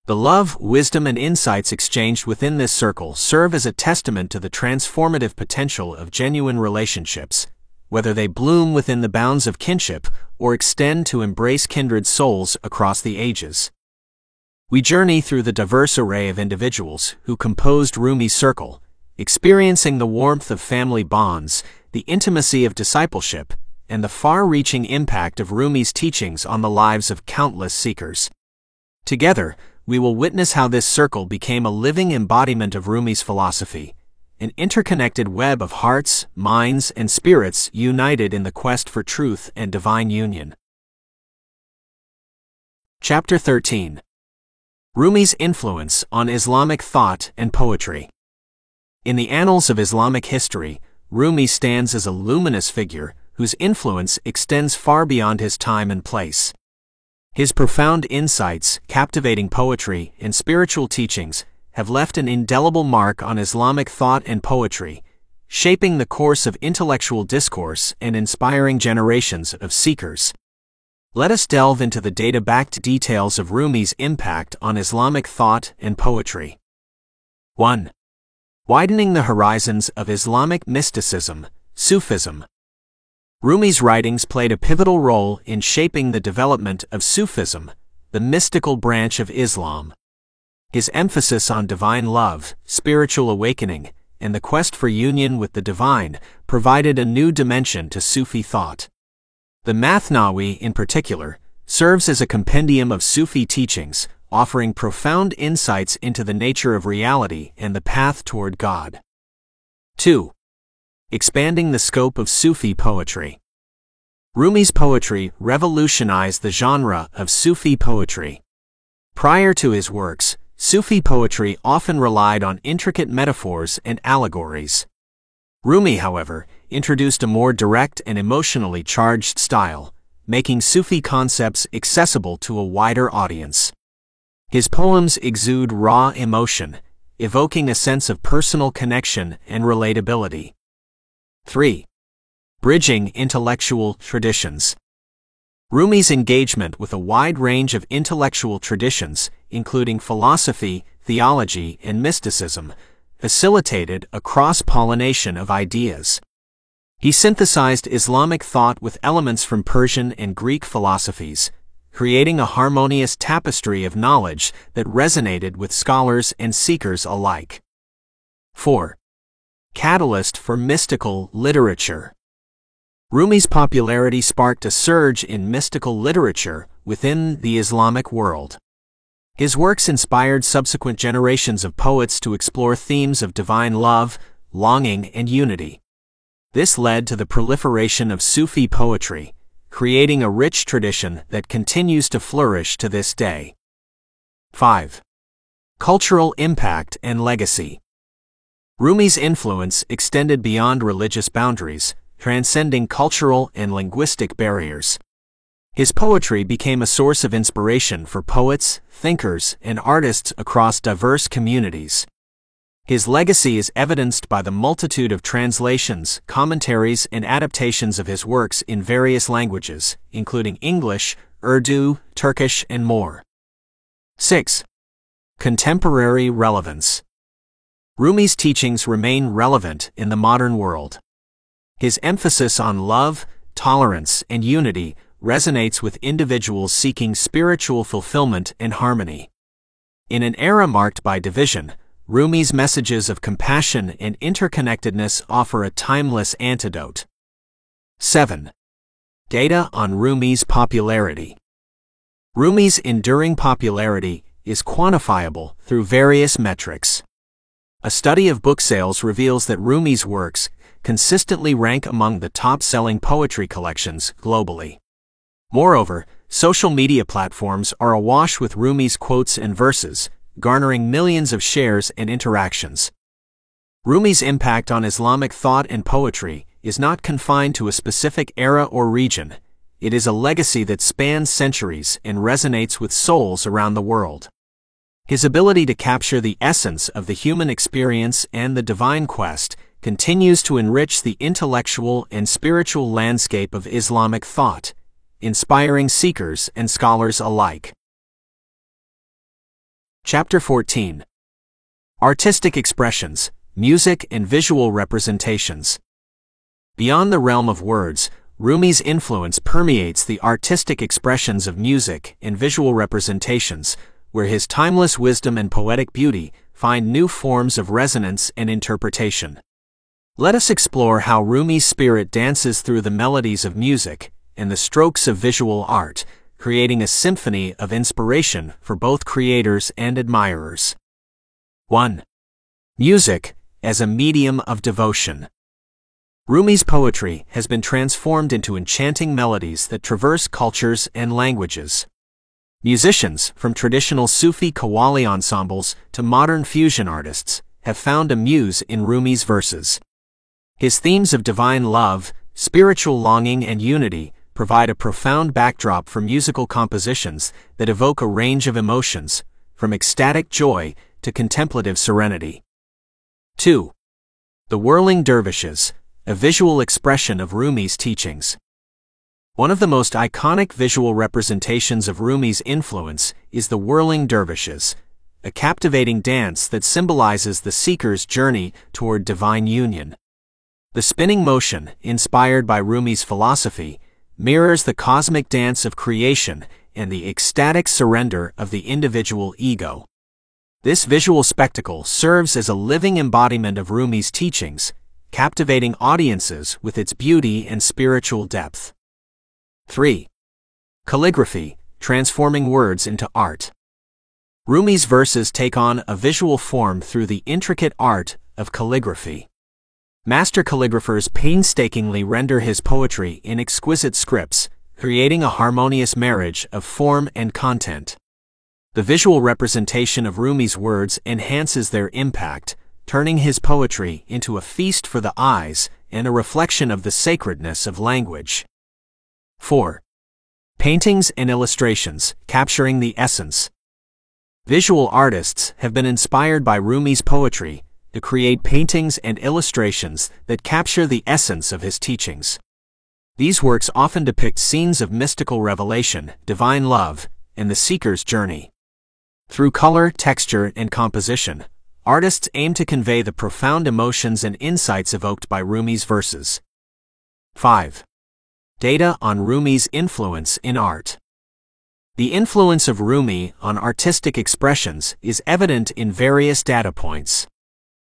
The love, wisdom, and insights exchanged within this circle serve as a testament to the transformative potential of genuine relationships, whether they bloom within the bounds of kinship or extend to embrace kindred souls across the ages. We journey through the diverse array of individuals who composed Rumi's circle, experiencing the warmth of family bonds, the intimacy of discipleship, and the far-reaching impact of Rumi's teachings on the lives of countless seekers. Together, we will witness how this circle became a living embodiment of Rumi's philosophy, an interconnected web of hearts, minds, and spirits united in the quest for truth and divine union. Chapter 13. Rumi's Influence on Islamic Thought and Poetry. In the annals of Islamic history, Rumi stands as a luminous figure whose influence extends far beyond his time and place. His profound insights, captivating poetry, and spiritual teachings have left an indelible mark on Islamic thought and poetry, shaping the course of intellectual discourse and inspiring generations of seekers. Let us delve into the data-backed details of Rumi's impact on Islamic thought and poetry. 1. Widening the horizons of Islamic mysticism, Sufism. Rumi's writings played a pivotal role in shaping the development of Sufism, the mystical branch of Islam. His emphasis on divine love, spiritual awakening, and the quest for union with the divine provided a new dimension to Sufi thought. The Mathnawi, in particular, serves as a compendium of Sufi teachings, offering profound insights into the nature of reality and the path toward God. 2. Expanding the scope of Sufi poetry. Rumi's poetry revolutionized the genre of Sufi poetry. Prior to his works, Sufi poetry often relied on intricate metaphors and allegories. Rumi, however, introduced a more direct and emotionally charged style, making Sufi concepts accessible to a wider audience. His poems exude raw emotion, evoking a sense of personal connection and relatability. 3. Bridging intellectual traditions. Rumi's engagement with a wide range of intellectual traditions, including philosophy, theology, and mysticism, facilitated a cross-pollination of ideas. He synthesized Islamic thought with elements from Persian and Greek philosophies, creating a harmonious tapestry of knowledge that resonated with scholars and seekers alike. 4. Catalyst for mystical literature. Rumi's popularity sparked a surge in mystical literature within the Islamic world. His works inspired subsequent generations of poets to explore themes of divine love, longing, and unity. This led to the proliferation of Sufi poetry, creating a rich tradition that continues to flourish to this day. 5. Cultural impact and legacy. Rumi's influence extended beyond religious boundaries, transcending cultural and linguistic barriers. His poetry became a source of inspiration for poets, thinkers, and artists across diverse communities. His legacy is evidenced by the multitude of translations, commentaries, and adaptations of his works in various languages, including English, Urdu, Turkish, and more. 6. Contemporary relevance. Rumi's teachings remain relevant in the modern world. His emphasis on love, tolerance, and unity resonates with individuals seeking spiritual fulfillment and harmony. In an era marked by division, Rumi's messages of compassion and interconnectedness offer a timeless antidote. 7. Data on Rumi's popularity. Rumi's enduring popularity is quantifiable through various metrics. A study of book sales reveals that Rumi's works consistently rank among the top-selling poetry collections globally. Moreover, social media platforms are awash with Rumi's quotes and verses, garnering millions of shares and interactions. Rumi's impact on Islamic thought and poetry is not confined to a specific era or region. It is a legacy that spans centuries and resonates with souls around the world. His ability to capture the essence of the human experience and the divine quest continues to enrich the intellectual and spiritual landscape of Islamic thought, inspiring seekers and scholars alike. Chapter 14. Artistic expressions, music and visual representations. Beyond the realm of words, Rumi's influence permeates the artistic expressions of music and visual representations, where his timeless wisdom and poetic beauty find new forms of resonance and interpretation. Let us explore how Rumi's spirit dances through the melodies of music and the strokes of visual art, creating a symphony of inspiration for both creators and admirers. 1. Music as a medium of devotion. Rumi's poetry has been transformed into enchanting melodies that traverse cultures and languages. Musicians, from traditional Sufi qawwali ensembles to modern fusion artists, have found a muse in Rumi's verses. His themes of divine love, spiritual longing, and unity provide a profound backdrop for musical compositions that evoke a range of emotions, from ecstatic joy to contemplative serenity. 2. The Whirling Dervishes, a visual expression of Rumi's teachings. One of the most iconic visual representations of Rumi's influence is the Whirling Dervishes, a captivating dance that symbolizes the seeker's journey toward divine union. The spinning motion, inspired by Rumi's philosophy, mirrors the cosmic dance of creation and the ecstatic surrender of the individual ego. This visual spectacle serves as a living embodiment of Rumi's teachings, captivating audiences with its beauty and spiritual depth. 3. Calligraphy transforming words into art. Rumi's verses take on a visual form through the intricate art of calligraphy. Master calligraphers painstakingly render his poetry in exquisite scripts, creating a harmonious marriage of form and content. The visual representation of Rumi's words enhances their impact, turning his poetry into a feast for the eyes and a reflection of the sacredness of language. 4. Paintings and illustrations, capturing the essence. Visual artists have been inspired by Rumi's poetry to create paintings and illustrations that capture the essence of his teachings. These works often depict scenes of mystical revelation, divine love, and the seeker's journey. Through color, texture, and composition, artists aim to convey the profound emotions and insights evoked by Rumi's verses. 5. Data on Rumi's influence in art. The influence of Rumi on artistic expressions is evident in various data points.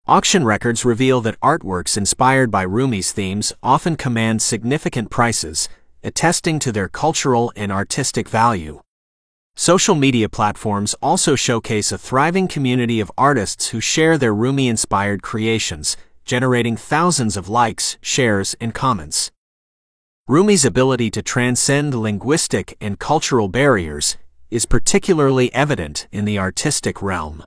Auction records reveal that artworks inspired by Rumi's themes often command significant prices, attesting to their cultural and artistic value. Social media platforms also showcase a thriving community of artists who share their Rumi-inspired creations, generating thousands of likes, shares, and comments. Rumi's ability to transcend linguistic and cultural barriers is particularly evident in the artistic realm.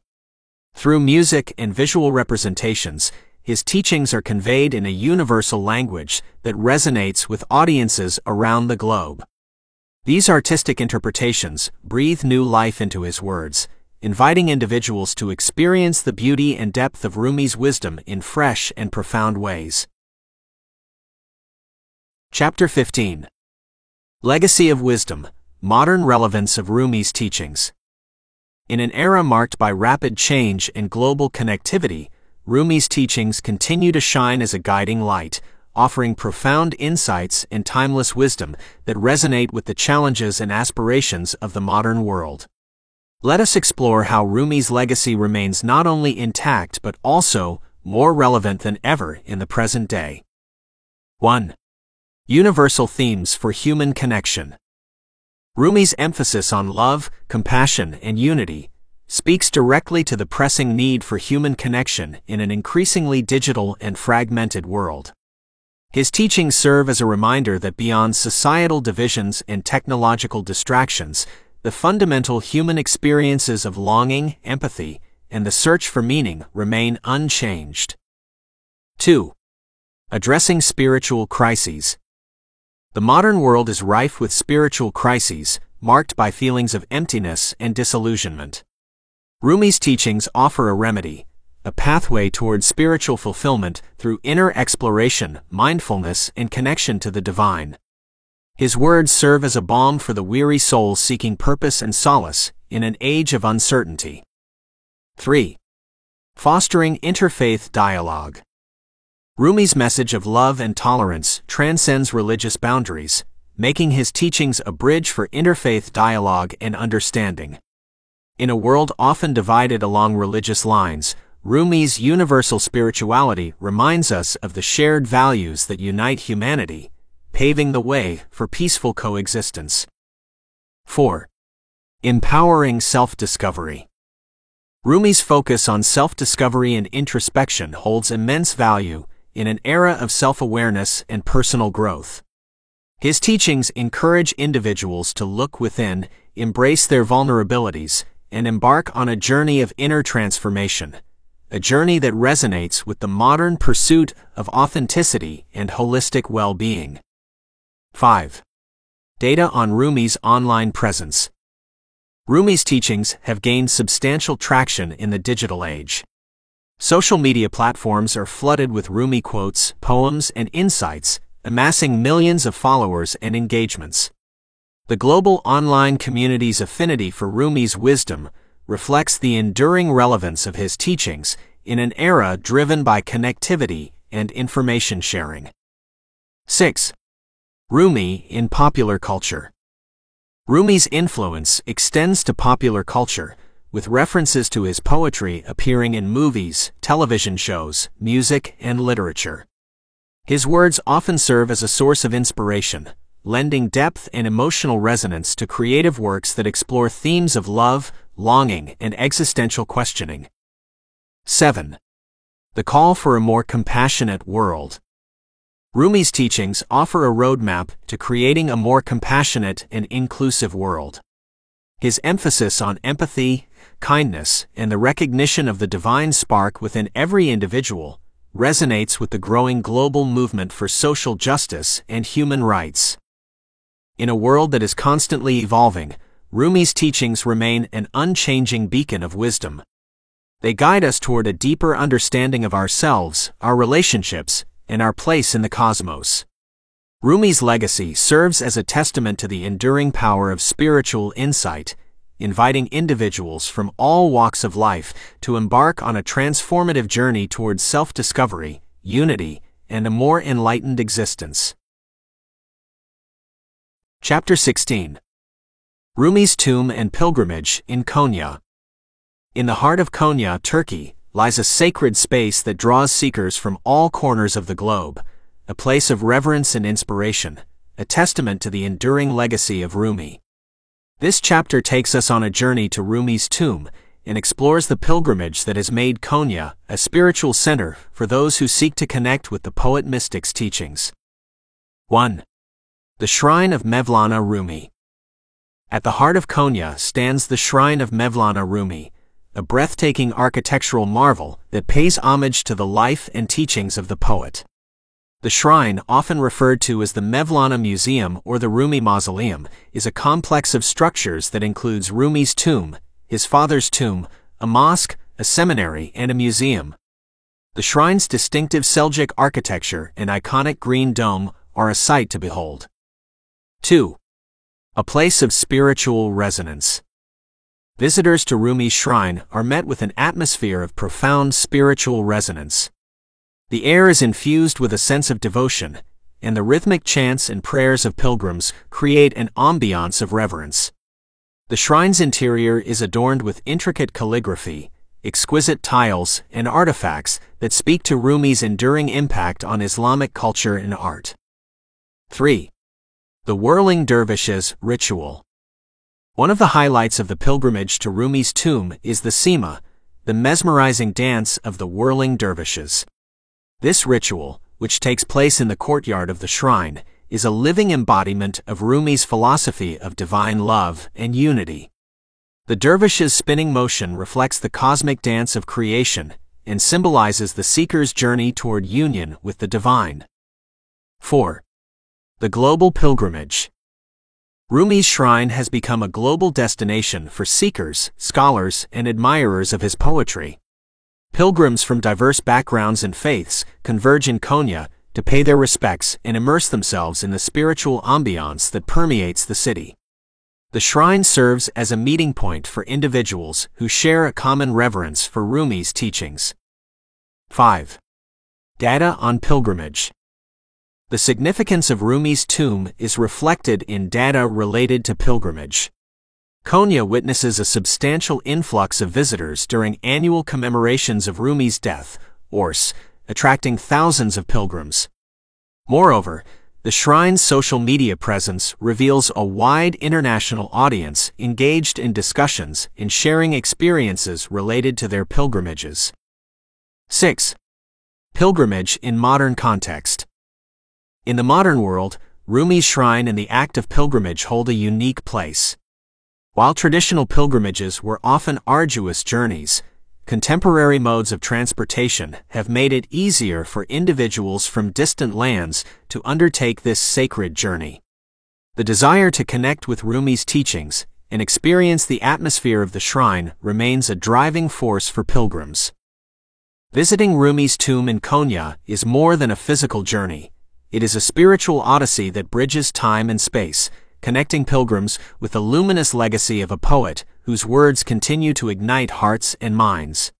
Through music and visual representations, his teachings are conveyed in a universal language that resonates with audiences around the globe. These artistic interpretations breathe new life into his words, inviting individuals to experience the beauty and depth of Rumi's wisdom in fresh and profound ways. Chapter 15. Legacy of Wisdom, Modern Relevance of Rumi's Teachings. In an era marked by rapid change and global connectivity, Rumi's teachings continue to shine as a guiding light, offering profound insights and timeless wisdom that resonate with the challenges and aspirations of the modern world. Let us explore how Rumi's legacy remains not only intact but also more relevant than ever in the present day. 1. Universal themes for human connection. Rumi's emphasis on love, compassion, and unity speaks directly to the pressing need for human connection in an increasingly digital and fragmented world. His teachings serve as a reminder that beyond societal divisions and technological distractions, the fundamental human experiences of longing, empathy, and the search for meaning remain unchanged. 2. Addressing spiritual crises. The modern world is rife with spiritual crises, marked by feelings of emptiness and disillusionment. Rumi's teachings offer a remedy, a pathway toward spiritual fulfillment through inner exploration, mindfulness, and connection to the divine. His words serve as a balm for the weary soul seeking purpose and solace in an age of uncertainty. 3. Fostering interfaith dialogue. Rumi's message of love and tolerance transcends religious boundaries, making his teachings a bridge for interfaith dialogue and understanding. In a world often divided along religious lines, Rumi's universal spirituality reminds us of the shared values that unite humanity, paving the way for peaceful coexistence. 4. Empowering self-discovery. Rumi's focus on self-discovery and introspection holds immense value in an era of self-awareness and personal growth. His teachings encourage individuals to look within, embrace their vulnerabilities, and embark on a journey of inner transformation, a journey that resonates with the modern pursuit of authenticity and holistic well-being. 5. Data on Rumi's online presence. Rumi's teachings have gained substantial traction in the digital age. Social media platforms are flooded with Rumi quotes, poems, and insights, amassing millions of followers and engagements. The global online community's affinity for Rumi's wisdom reflects the enduring relevance of his teachings in an era driven by connectivity and information sharing. 6. Rumi in popular culture. Rumi's influence extends to popular culture, with references to his poetry appearing in movies, television shows, music, and literature. His words often serve as a source of inspiration, lending depth and emotional resonance to creative works that explore themes of love, longing, and existential questioning. 7. The call for a more compassionate world. Rumi's teachings offer a roadmap to creating a more compassionate and inclusive world. His emphasis on empathy, kindness, and the recognition of the divine spark within every individual resonates with the growing global movement for social justice and human rights. In a world that is constantly evolving, Rumi's teachings remain an unchanging beacon of wisdom. They guide us toward a deeper understanding of ourselves, our relationships, and our place in the cosmos. Rumi's legacy serves as a testament to the enduring power of spiritual insight, inviting individuals from all walks of life to embark on a transformative journey towards self-discovery, unity, and a more enlightened existence. Chapter 16. Rumi's Tomb and Pilgrimage in Konya. In the heart of Konya, Turkey, lies a sacred space that draws seekers from all corners of the globe, a place of reverence and inspiration, a testament to the enduring legacy of Rumi. This chapter takes us on a journey to Rumi's tomb and explores the pilgrimage that has made Konya a spiritual center for those who seek to connect with the poet-mystic's teachings. 1. The Shrine of Mevlana Rumi. At the heart of Konya stands the Shrine of Mevlana Rumi, a breathtaking architectural marvel that pays homage to the life and teachings of the poet. The shrine, often referred to as the Mevlana Museum or the Rumi Mausoleum, is a complex of structures that includes Rumi's tomb, his father's tomb, a mosque, a seminary, and a museum. The shrine's distinctive Seljuk architecture and iconic green dome are a sight to behold. 2. A place of spiritual resonance. Visitors to Rumi's shrine are met with an atmosphere of profound spiritual resonance. The air is infused with a sense of devotion, and the rhythmic chants and prayers of pilgrims create an ambiance of reverence. The shrine's interior is adorned with intricate calligraphy, exquisite tiles, and artifacts that speak to Rumi's enduring impact on Islamic culture and art. 3. The Whirling Dervishes Ritual. One of the highlights of the pilgrimage to Rumi's tomb is the Sema, the mesmerizing dance of the whirling dervishes. This ritual, which takes place in the courtyard of the shrine, is a living embodiment of Rumi's philosophy of divine love and unity. The dervishes' spinning motion reflects the cosmic dance of creation and symbolizes the seeker's journey toward union with the divine. 4. The Global Pilgrimage. Rumi's shrine has become a global destination for seekers, scholars, and admirers of his poetry. Pilgrims from diverse backgrounds and faiths converge in Konya to pay their respects and immerse themselves in the spiritual ambiance that permeates the city. The shrine serves as a meeting point for individuals who share a common reverence for Rumi's teachings. 5. Data on pilgrimage. The significance of Rumi's tomb is reflected in data related to pilgrimage. Konya witnesses a substantial influx of visitors during annual commemorations of Rumi's death, Urs, attracting thousands of pilgrims. Moreover, the shrine's social media presence reveals a wide international audience engaged in discussions and sharing experiences related to their pilgrimages. 6. Pilgrimage in modern context. In the modern world, Rumi's shrine and the act of pilgrimage hold a unique place. While traditional pilgrimages were often arduous journeys, contemporary modes of transportation have made it easier for individuals from distant lands to undertake this sacred journey. The desire to connect with Rumi's teachings and experience the atmosphere of the shrine remains a driving force for pilgrims. Visiting Rumi's tomb in Konya is more than a physical journey. It is a spiritual odyssey that bridges time and space, connecting pilgrims with the luminous legacy of a poet whose words continue to ignite hearts and minds.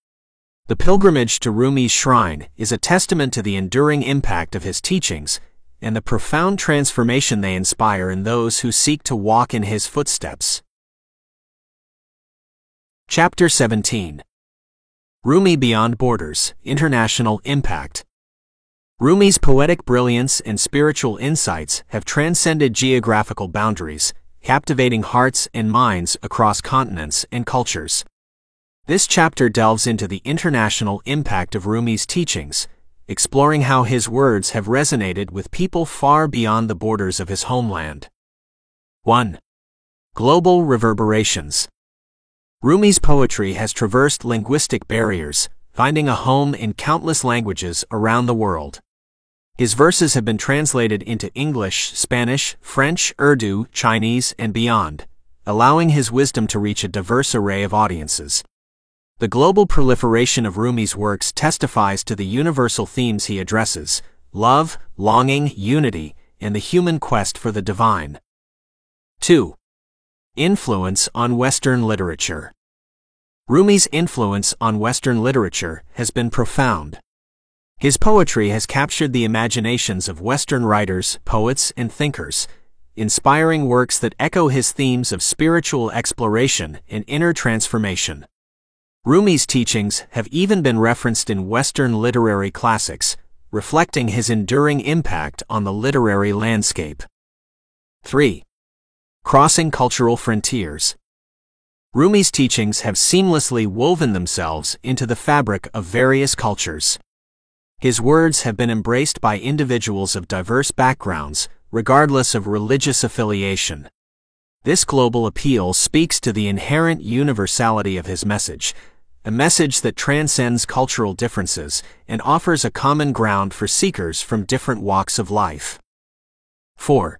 The pilgrimage to Rumi's shrine is a testament to the enduring impact of his teachings and the profound transformation they inspire in those who seek to walk in his footsteps. Chapter 17. Rumi Beyond Borders, International Impact. Rumi's poetic brilliance and spiritual insights have transcended geographical boundaries, captivating hearts and minds across continents and cultures. This chapter delves into the international impact of Rumi's teachings, exploring how his words have resonated with people far beyond the borders of his homeland. 1. Global reverberations. Rumi's poetry has traversed linguistic barriers, finding a home in countless languages around the world. His verses have been translated into English, Spanish, French, Urdu, Chinese, and beyond, allowing his wisdom to reach a diverse array of audiences. The global proliferation of Rumi's works testifies to the universal themes he addresses: love, longing, unity, and the human quest for the divine. 2. Influence on Western literature. Rumi's influence on Western literature has been profound. His poetry has captured the imaginations of Western writers, poets, and thinkers, inspiring works that echo his themes of spiritual exploration and inner transformation. Rumi's teachings have even been referenced in Western literary classics, reflecting his enduring impact on the literary landscape. 3. Crossing cultural frontiers. Rumi's teachings have seamlessly woven themselves into the fabric of various cultures. His words have been embraced by individuals of diverse backgrounds, regardless of religious affiliation. This global appeal speaks to the inherent universality of his message, a message that transcends cultural differences and offers a common ground for seekers from different walks of life. 4.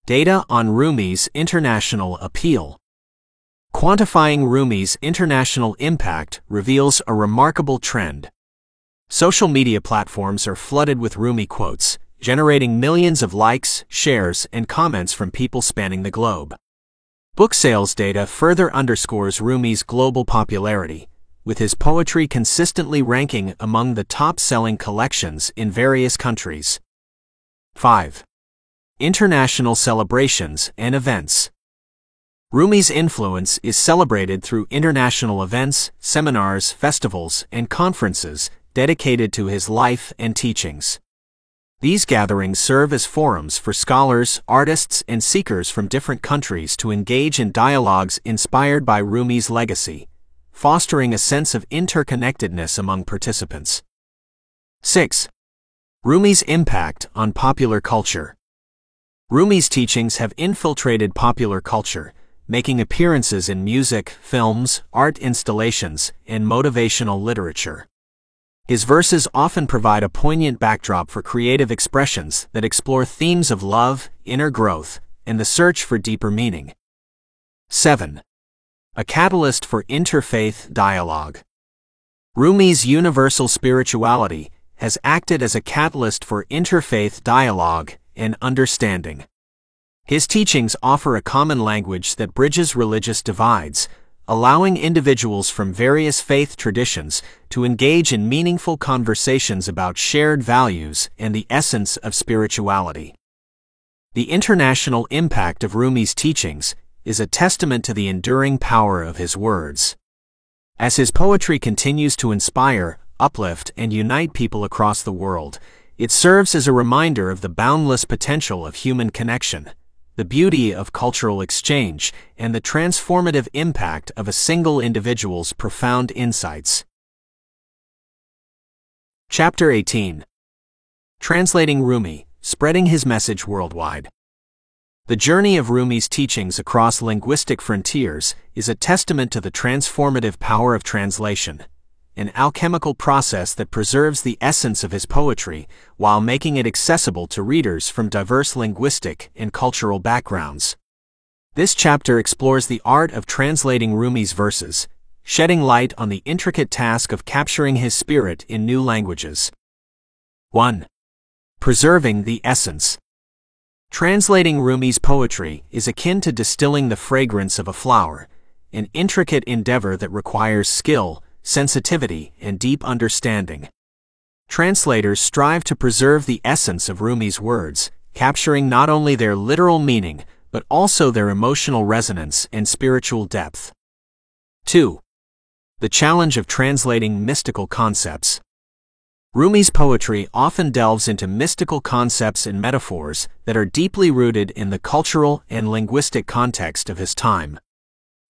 Data on Rumi's international appeal. Quantifying Rumi's international impact reveals a remarkable trend. Social media platforms are flooded with Rumi quotes, generating millions of likes, shares, and comments from people spanning the globe. Book sales data further underscores Rumi's global popularity, with his poetry consistently ranking among the top-selling collections in various countries. 5. International celebrations and events. Rumi's influence is celebrated through international events, seminars, festivals, and conferences dedicated to his life and teachings. These gatherings serve as forums for scholars, artists, and seekers from different countries to engage in dialogues inspired by Rumi's legacy, fostering a sense of interconnectedness among participants. 6. Rumi's impact on popular culture. Rumi's teachings have infiltrated popular culture, making appearances in music, films, art installations, and motivational literature. His verses often provide a poignant backdrop for creative expressions that explore themes of love, inner growth, and the search for deeper meaning. 7. A catalyst for interfaith dialogue. Rumi's universal spirituality has acted as a catalyst for interfaith dialogue and understanding. His teachings offer a common language that bridges religious divides, allowing individuals from various faith traditions to engage in meaningful conversations about shared values and the essence of spirituality. The international impact of Rumi's teachings is a testament to the enduring power of his words. As his poetry continues to inspire, uplift, and unite people across the world, it serves as a reminder of the boundless potential of human connection, the beauty of cultural exchange, and the transformative impact of a single individual's profound insights. Chapter 18. Translating Rumi, Spreading His Message Worldwide. The journey of Rumi's teachings across linguistic frontiers is a testament to the transformative power of translation, an alchemical process that preserves the essence of his poetry while making it accessible to readers from diverse linguistic and cultural backgrounds. This chapter explores the art of translating Rumi's verses, shedding light on the intricate task of capturing his spirit in new languages. 1. Preserving the essence. Translating Rumi's poetry is akin to distilling the fragrance of a flower, an intricate endeavor that requires skill, sensitivity, and deep understanding. Translators strive to preserve the essence of Rumi's words, capturing not only their literal meaning, but also their emotional resonance and spiritual depth. 2. The challenge of translating mystical concepts. Rumi's poetry often delves into mystical concepts and metaphors that are deeply rooted in the cultural and linguistic context of his time.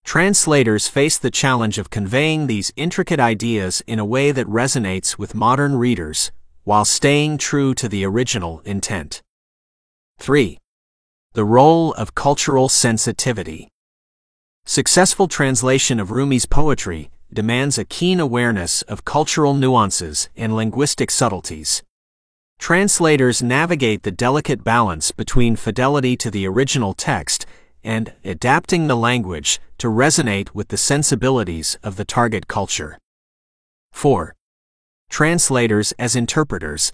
Translators face the challenge of conveying these intricate ideas in a way that resonates with modern readers, while staying true to the original intent. 3. The role of cultural sensitivity. Successful translation of Rumi's poetry demands a keen awareness of cultural nuances and linguistic subtleties. Translators navigate the delicate balance between fidelity to the original text and adapting the language to resonate with the sensibilities of the target culture. 4. Translators as interpreters.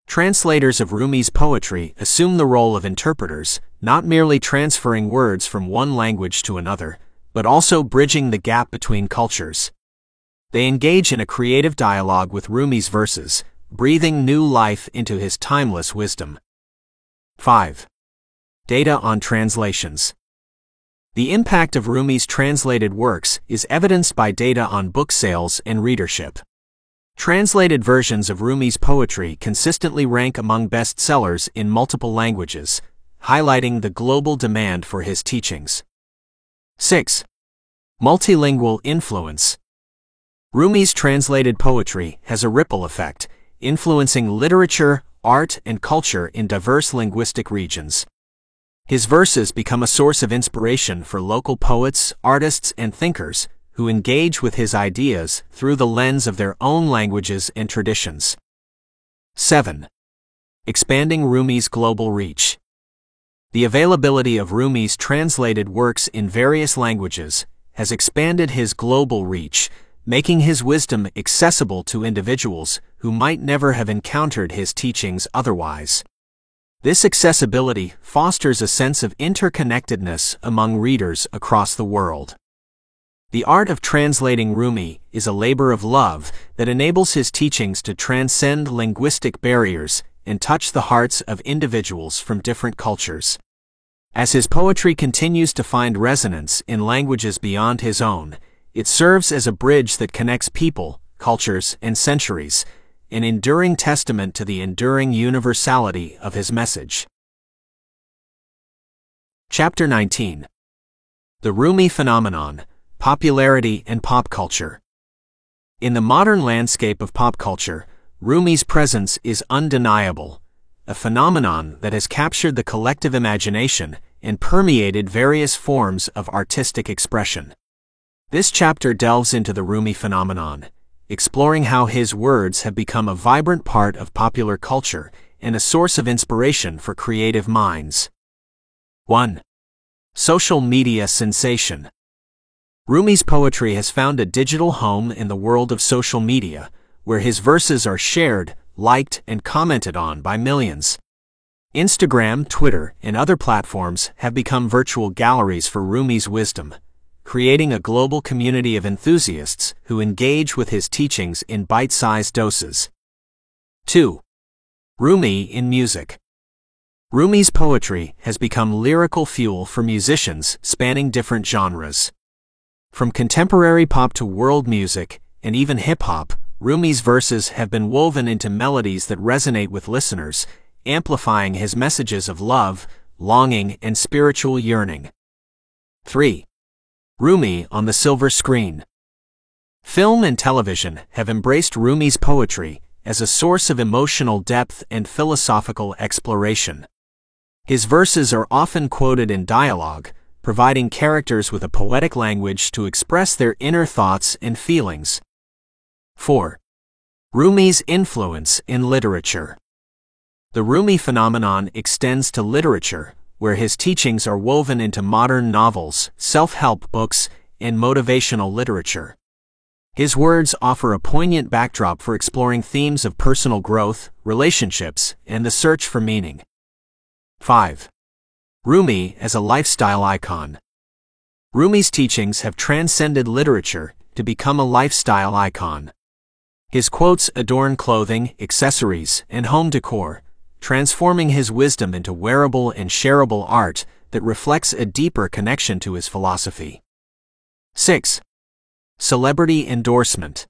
Translators of Rumi's poetry assume the role of interpreters, not merely transferring words from one language to another, but also bridging the gap between cultures. They engage in a creative dialogue with Rumi's verses, breathing new life into his timeless wisdom. 5. Data on translations. The impact of Rumi's translated works is evidenced by data on book sales and readership. Translated versions of Rumi's poetry consistently rank among bestsellers in multiple languages, highlighting the global demand for his teachings. 6. Multilingual influence. Rumi's translated poetry has a ripple effect, influencing literature, art, and culture in diverse linguistic regions. His verses become a source of inspiration for local poets, artists, and thinkers who engage with his ideas through the lens of their own languages and traditions. 7. Expanding Rumi's global reach. The availability of Rumi's translated works in various languages has expanded his global reach, making his wisdom accessible to individuals who might never have encountered his teachings otherwise. This accessibility fosters a sense of interconnectedness among readers across the world. The art of translating Rumi is a labor of love that enables his teachings to transcend linguistic barriers and touch the hearts of individuals from different cultures. As his poetry continues to find resonance in languages beyond his own, it serves as a bridge that connects people, cultures, and centuries, an enduring testament to the enduring universality of his message. Chapter 19. The Rumi Phenomenon, Popularity and Pop Culture. In the modern landscape of pop culture, Rumi's presence is undeniable, a phenomenon that has captured the collective imagination and permeated various forms of artistic expression. This chapter delves into the Rumi phenomenon, exploring how his words have become a vibrant part of popular culture and a source of inspiration for creative minds. 1. Social media sensation. Rumi's poetry has found a digital home in the world of social media, where his verses are shared, liked, and commented on by millions. Instagram, Twitter, and other platforms have become virtual galleries for Rumi's wisdom, creating a global community of enthusiasts who engage with his teachings in bite-sized doses. 2. Rumi in music. Rumi's poetry has become lyrical fuel for musicians spanning different genres. From contemporary pop to world music, and even hip-hop, Rumi's verses have been woven into melodies that resonate with listeners, amplifying his messages of love, longing, and spiritual yearning. 3. Rumi on the silver screen. Film and television have embraced Rumi's poetry as a source of emotional depth and philosophical exploration. His verses are often quoted in dialogue, providing characters with a poetic language to express their inner thoughts and feelings. 4. Rumi's influence in literature. The Rumi phenomenon extends to literature, where his teachings are woven into modern novels, self-help books, and motivational literature. His words offer a poignant backdrop for exploring themes of personal growth, relationships, and the search for meaning. 5. Rumi as a lifestyle icon. Rumi's teachings have transcended literature to become a lifestyle icon. His quotes adorn clothing, accessories, and home decor, transforming his wisdom into wearable and shareable art that reflects a deeper connection to his philosophy. 6. Celebrity endorsement.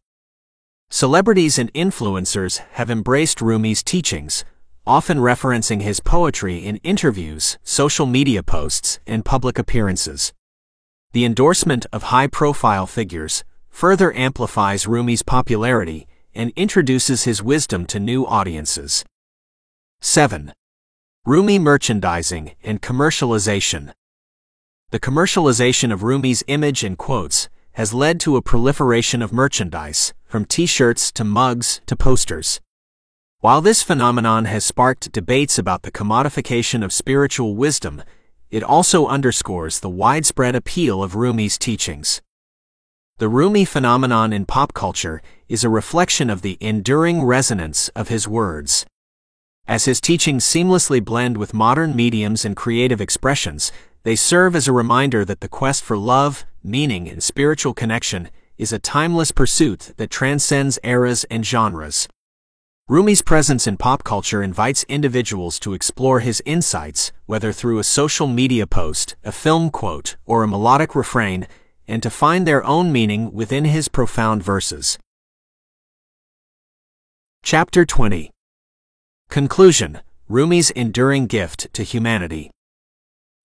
Celebrities and influencers have embraced Rumi's teachings, often referencing his poetry in interviews, social media posts, and public appearances. The endorsement of high-profile figures further amplifies Rumi's popularity and introduces his wisdom to new audiences. 7. Rumi merchandising and commercialization. The commercialization of Rumi's image and quotes has led to a proliferation of merchandise, from t-shirts to mugs to posters. While this phenomenon has sparked debates about the commodification of spiritual wisdom, it also underscores the widespread appeal of Rumi's teachings. The Rumi phenomenon in pop culture is a reflection of the enduring resonance of his words. As his teachings seamlessly blend with modern mediums and creative expressions, they serve as a reminder that the quest for love, meaning, and spiritual connection is a timeless pursuit that transcends eras and genres. Rumi's presence in pop culture invites individuals to explore his insights, whether through a social media post, a film quote, or a melodic refrain, and to find their own meaning within his profound verses. Chapter 20. Conclusion: Rumi's enduring gift to humanity.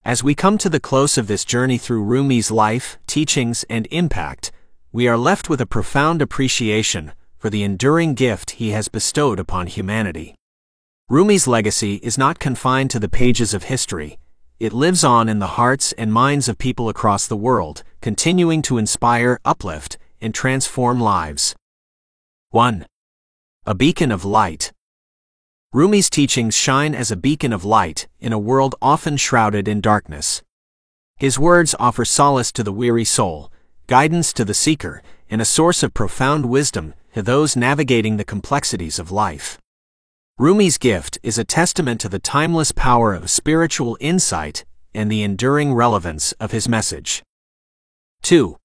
As we come to the close of this journey through Rumi's life, teachings, and impact, we are left with a profound appreciation for the enduring gift he has bestowed upon humanity. Rumi's legacy is not confined to the pages of history. It lives on in the hearts and minds of people across the world, continuing to inspire, uplift, and transform lives. 1. A beacon of light. Rumi's teachings shine as a beacon of light in a world often shrouded in darkness. His words offer solace to the weary soul, guidance to the seeker, and a source of profound wisdom to those navigating the complexities of life. Rumi's gift is a testament to the timeless power of spiritual insight and the enduring relevance of his message. 2.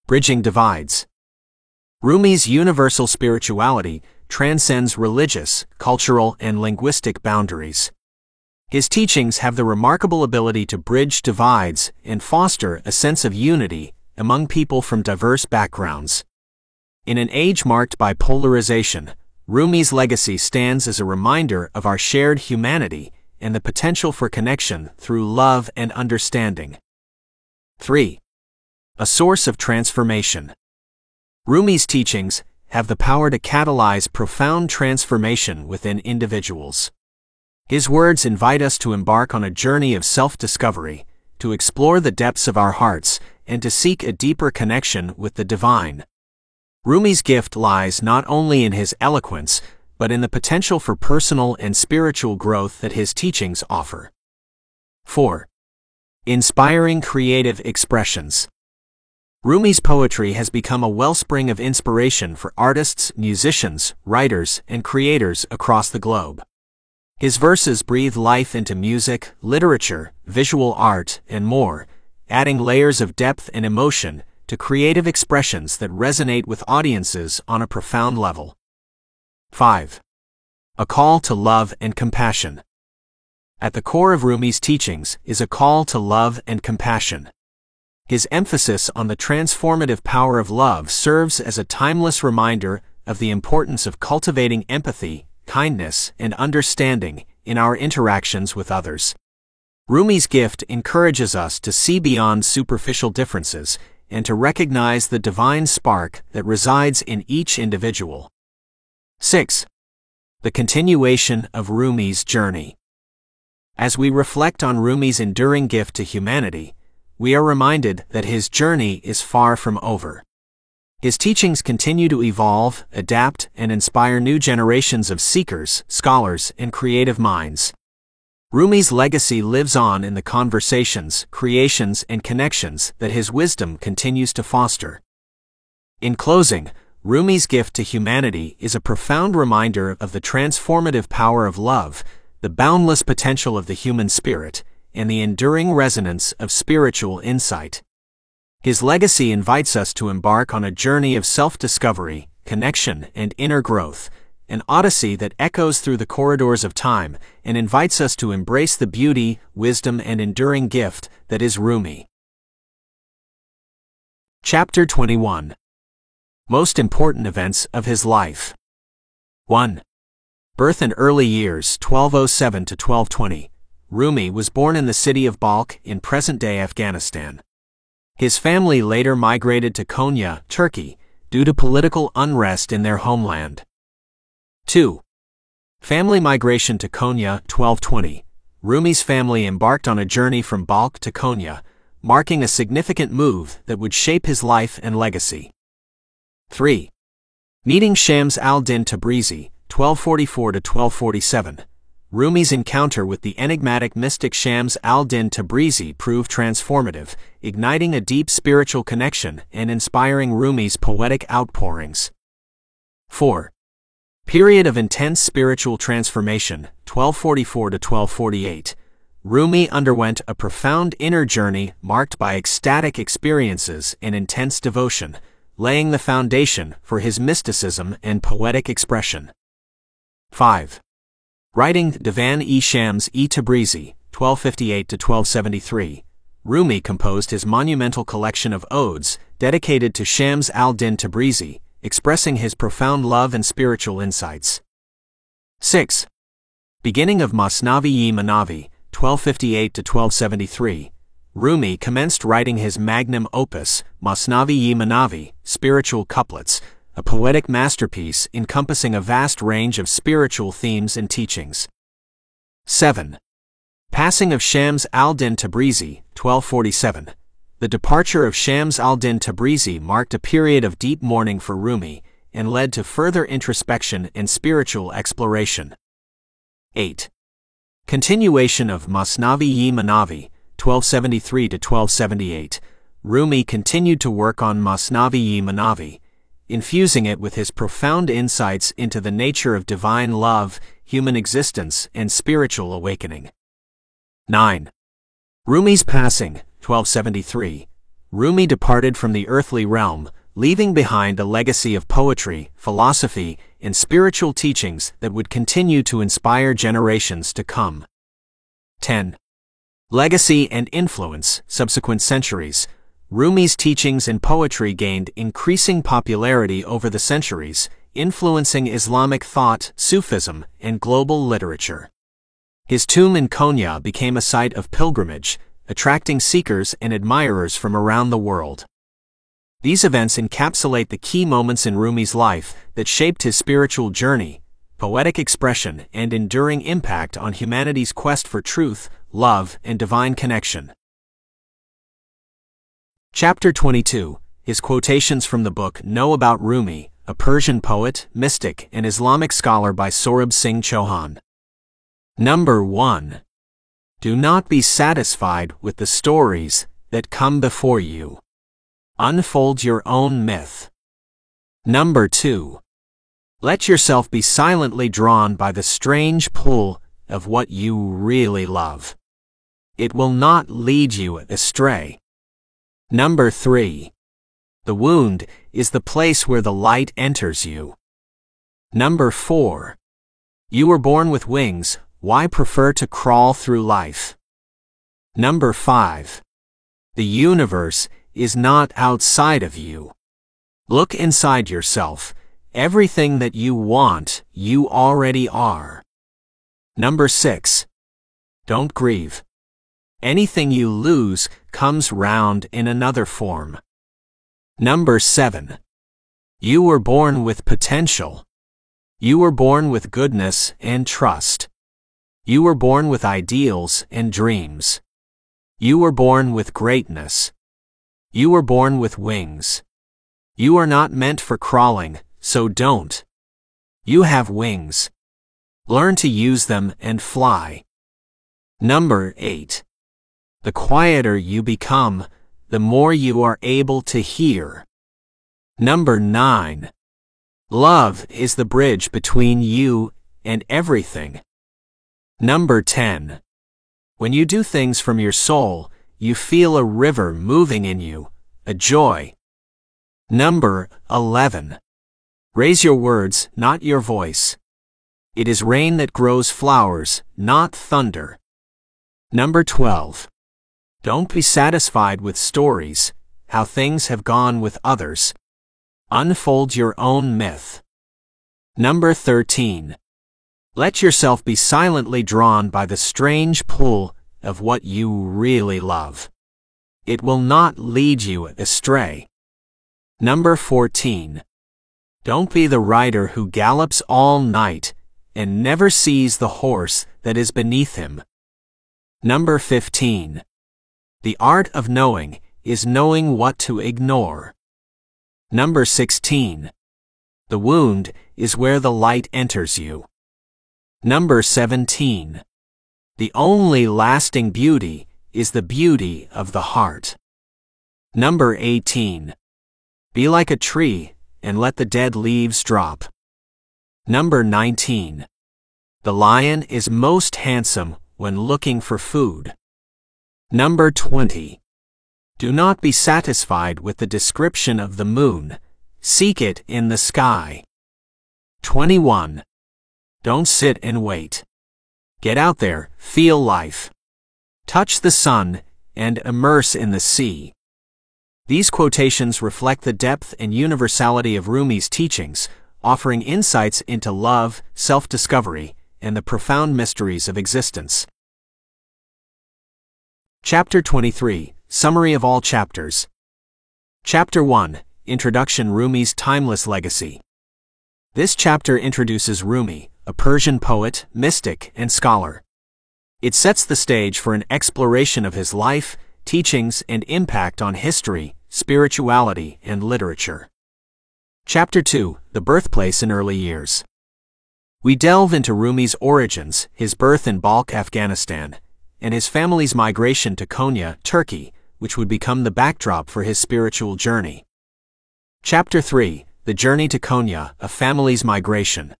Bridging divides. Rumi's universal spirituality transcends religious, cultural, and linguistic boundaries. His teachings have the remarkable ability to bridge divides and foster a sense of unity among people from diverse backgrounds. In an age marked by polarization, Rumi's legacy stands as a reminder of our shared humanity and the potential for connection through love and understanding. 3. A source of transformation. Rumi's teachings have the power to catalyze profound transformation within individuals. His words invite us to embark on a journey of self-discovery, to explore the depths of our hearts, and to seek a deeper connection with the divine. Rumi's gift lies not only in his eloquence, but in the potential for personal and spiritual growth that his teachings offer. 4. Inspiring creative expressions. Rumi's poetry has become a wellspring of inspiration for artists, musicians, writers, and creators across the globe. His verses breathe life into music, literature, visual art, and more, adding layers of depth and emotion to creative expressions that resonate with audiences on a profound level. 5. A call to love and compassion. At the core of Rumi's teachings is a call to love and compassion. His emphasis on the transformative power of love serves as a timeless reminder of the importance of cultivating empathy, kindness, and understanding in our interactions with others. Rumi's gift encourages us to see beyond superficial differences and to recognize the divine spark that resides in each individual. 6. The continuation of Rumi's journey. As we reflect on Rumi's enduring gift to humanity, we are reminded that his journey is far from over. His teachings continue to evolve, adapt, and inspire new generations of seekers, scholars, and creative minds. Rumi's legacy lives on in the conversations, creations, and connections that his wisdom continues to foster. In closing, Rumi's gift to humanity is a profound reminder of the transformative power of love, the boundless potential of the human spirit, and the enduring resonance of spiritual insight. His legacy invites us to embark on a journey of self-discovery, connection, and inner growth, an odyssey that echoes through the corridors of time and invites us to embrace the beauty, wisdom, and enduring gift that is Rumi. Chapter 21. Most important events of his life. 1. Birth and early years 1207 to 1220. Rumi was born in the city of Balkh in present-day Afghanistan. His family later migrated to Konya, Turkey, due to political unrest in their homeland. 2. Family migration to Konya 1220. Rumi's family embarked on a journey from Balkh to Konya, marking a significant move that would shape his life and legacy. 3. Meeting Shams al-Din Tabrizi, 1244 to 1247. Rumi's encounter with the enigmatic mystic Shams al-Din Tabrizi proved transformative, igniting a deep spiritual connection and inspiring Rumi's poetic outpourings. 4. Period of intense spiritual transformation, 1244 to 1248. Rumi underwent a profound inner journey marked by ecstatic experiences and intense devotion, laying the foundation for his mysticism and poetic expression. 5. Writing Divan-e Shams-e Tabrizi, 1258 to 1273. Rumi composed his monumental collection of odes dedicated to Shams al-Din Tabrizi, expressing his profound love and spiritual insights. 6. Beginning of Masnavi-e Manavi, 1258 to 1273. Rumi commenced writing his magnum opus, Masnavi-e Manavi, Spiritual Couplets, a poetic masterpiece encompassing a vast range of spiritual themes and teachings. 7. Passing of Shams al-Din Tabrizi, 1247. The departure of Shams al-Din Tabrizi marked a period of deep mourning for Rumi and led to further introspection and spiritual exploration. 8. Continuation of Masnavi-e Manavi, 1273 to 1278. Rumi continued to work on Masnavi-e Manavi, infusing it with his profound insights into the nature of divine love, human existence, and spiritual awakening. 9. Rumi's passing, 1273. Rumi departed from the earthly realm, leaving behind a legacy of poetry, philosophy, and spiritual teachings that would continue to inspire generations to come. 10. Legacy and influence, subsequent centuries. Rumi's teachings and poetry gained increasing popularity over the centuries, influencing Islamic thought, Sufism, and global literature. His tomb in Konya became a site of pilgrimage, attracting seekers and admirers from around the world. These events encapsulate the key moments in Rumi's life that shaped his spiritual journey, poetic expression, and enduring impact on humanity's quest for truth, love, and divine connection. Chapter 22. His quotations from the book Know About Rumi, a Persian poet, mystic, and Islamic scholar by Sohrab Singh Chauhan. Number 1. Do not be satisfied with the stories that come before you. Unfold your own myth. Number 2. Let yourself be silently drawn by the strange pull of what you really love. It will not lead you astray. Number 3. The wound is the place where the light enters you. Number 4. You were born with wings, why prefer to crawl through life? Number 5. The universe is not outside of you. Look inside yourself. Everything that you want, you already are. Number 6. Don't grieve. Anything you lose comes round in another form. Number 7. You were born with potential. You were born with goodness and trust. You were born with ideals and dreams. You were born with greatness. You were born with wings. You are not meant for crawling, so don't. You have wings. Learn to use them and fly. Number 8. The quieter you become, the more you are able to hear. Number 9. Love is the bridge between you and everything. Number 10. When you do things from your soul, you feel a river moving in you, a joy. Number 11. Raise your words, not your voice. It is rain that grows flowers, not thunder. Number 12. Don't be satisfied with stories, how things have gone with others. Unfold your own myth. Number 13. Let yourself be silently drawn by the strange pull of what you really love. It will not lead you astray. Number 14. Don't be the rider who gallops all night and never sees the horse that is beneath him. Number 15. The art of knowing is knowing what to ignore. Number 16. The wound is where the light enters you. Number 17. The only lasting beauty is the beauty of the heart. Number 18. Be like a tree and let the dead leaves drop. Number 19. The lion is most handsome when looking for food. Number 20. Do not be satisfied with the description of the moon. Seek it in the sky. 21. Don't sit and wait. Get out there, feel life. Touch the sun and immerse in the sea. These quotations reflect the depth and universality of Rumi's teachings, offering insights into love, self-discovery, and the profound mysteries of existence. Chapter 23. Summary of all chapters. Chapter 1. Introduction. Rumi's timeless legacy. This chapter introduces Rumi, a Persian poet, mystic, and scholar. It sets the stage for an exploration of his life, teachings, and impact on history, spirituality, and literature. Chapter 2. The birthplace and early years. We delve into Rumi's origins, his birth in Balkh, Afghanistan, and his family's migration to Konya, Turkey, which would become the backdrop for his spiritual journey. Chapter 3. The journey to Konya, a family's migration.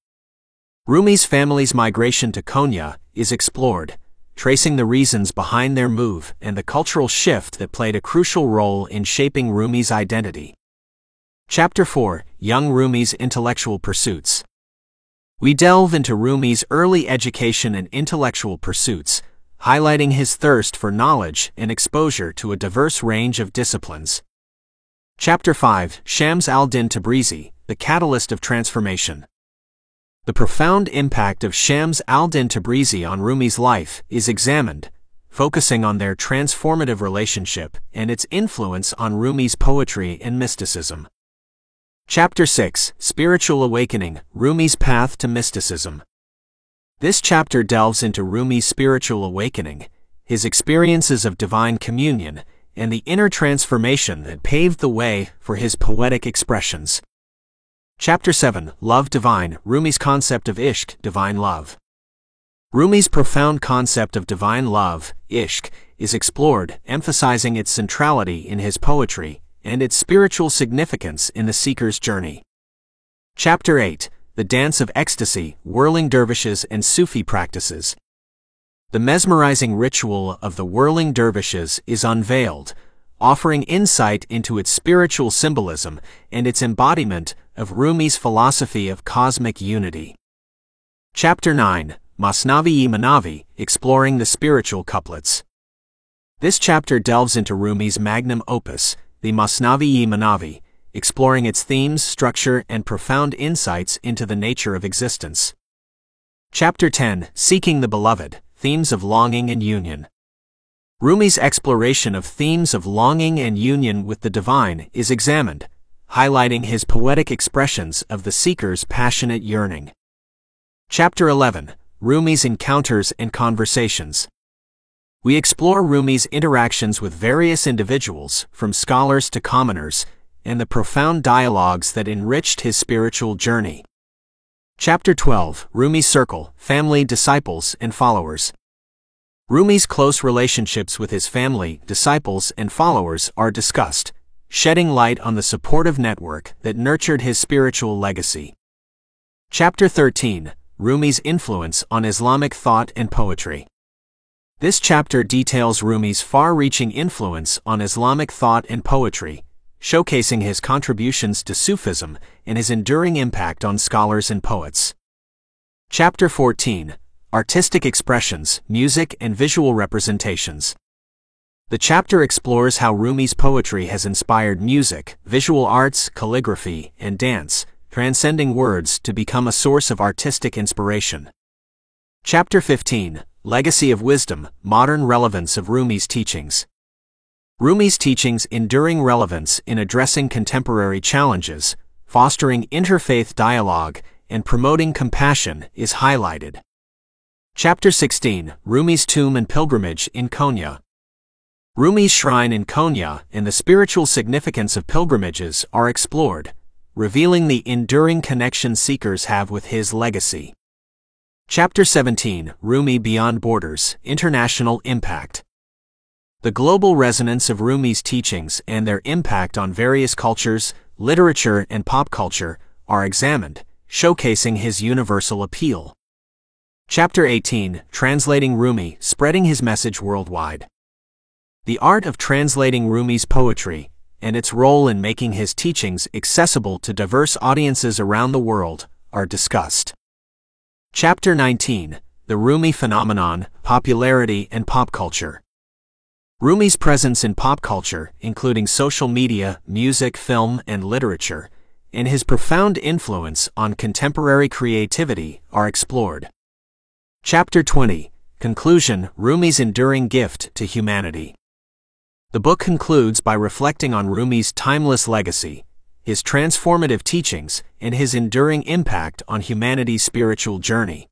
Rumi's family's migration to Konya is explored, tracing the reasons behind their move and the cultural shift that played a crucial role in shaping Rumi's identity. Chapter 4. Young Rumi's intellectual pursuits. We delve into Rumi's early education and intellectual pursuits, highlighting his thirst for knowledge and exposure to a diverse range of disciplines. Chapter 5. Shams al-Din Tabrizi, the catalyst of transformation. The profound impact of Shams al-Din Tabrizi on Rumi's life is examined, focusing on their transformative relationship and its influence on Rumi's poetry and mysticism. Chapter 6. Spiritual awakening, Rumi's path to mysticism. This chapter delves into Rumi's spiritual awakening, his experiences of divine communion, and the inner transformation that paved the way for his poetic expressions. Chapter 7. Love Divine, Rumi's concept of ishq, divine love. Rumi's profound concept of divine love, ishq, is explored, emphasizing its centrality in his poetry and its spiritual significance in the seeker's journey. Chapter 8. The Dance of Ecstasy, Whirling Dervishes and Sufi Practices. The mesmerizing ritual of the whirling dervishes is unveiled, offering insight into its spiritual symbolism and its embodiment of Rumi's philosophy of cosmic unity. Chapter 9. Masnavi-i Manavi, Exploring the Spiritual Couplets. This chapter delves into Rumi's magnum opus, the Masnavi-i Manavi, exploring its themes, structure, and profound insights into the nature of existence. Chapter 10. Seeking the Beloved, Themes of Longing and Union. Rumi's exploration of themes of longing and union with the divine is examined, highlighting his poetic expressions of the seeker's passionate yearning. Chapter 11. Rumi's Encounters and Conversations. We explore Rumi's interactions with various individuals, from scholars to commoners, and the profound dialogues that enriched his spiritual journey. Chapter 12. Rumi's Circle, Family, Disciples, and Followers. Rumi's close relationships with his family, disciples, and followers are discussed, shedding light on the supportive network that nurtured his spiritual legacy. Chapter 13. Rumi's Influence on Islamic Thought and Poetry. This chapter details Rumi's far-reaching influence on Islamic thought and poetry, showcasing his contributions to Sufism and his enduring impact on scholars and poets. Chapter 14. Artistic Expressions, Music and Visual Representations. The chapter explores how Rumi's poetry has inspired music, visual arts, calligraphy, and dance, transcending words to become a source of artistic inspiration. Chapter 15, Legacy of Wisdom, Modern Relevance of Rumi's Teachings. Rumi's teachings' enduring relevance in addressing contemporary challenges, fostering interfaith dialogue, and promoting compassion is highlighted. Chapter 16, Rumi's Tomb and Pilgrimage in Konya. Rumi's shrine in Konya and the spiritual significance of pilgrimages are explored, revealing the enduring connection seekers have with his legacy. Chapter 17, Rumi Beyond Borders, International Impact. The global resonance of Rumi's teachings and their impact on various cultures, literature, and pop culture are examined, showcasing his universal appeal. Chapter 18, Translating Rumi, Spreading His Message Worldwide. The art of translating Rumi's poetry and its role in making his teachings accessible to diverse audiences around the world are discussed. Chapter 19, The Rumi Phenomenon, Popularity and Pop Culture. Rumi's presence in pop culture, including social media, music, film, and literature, and his profound influence on contemporary creativity are explored. Chapter 20, Conclusion, Rumi's Enduring Gift to Humanity. The book concludes by reflecting on Rumi's timeless legacy, his transformative teachings, and his enduring impact on humanity's spiritual journey.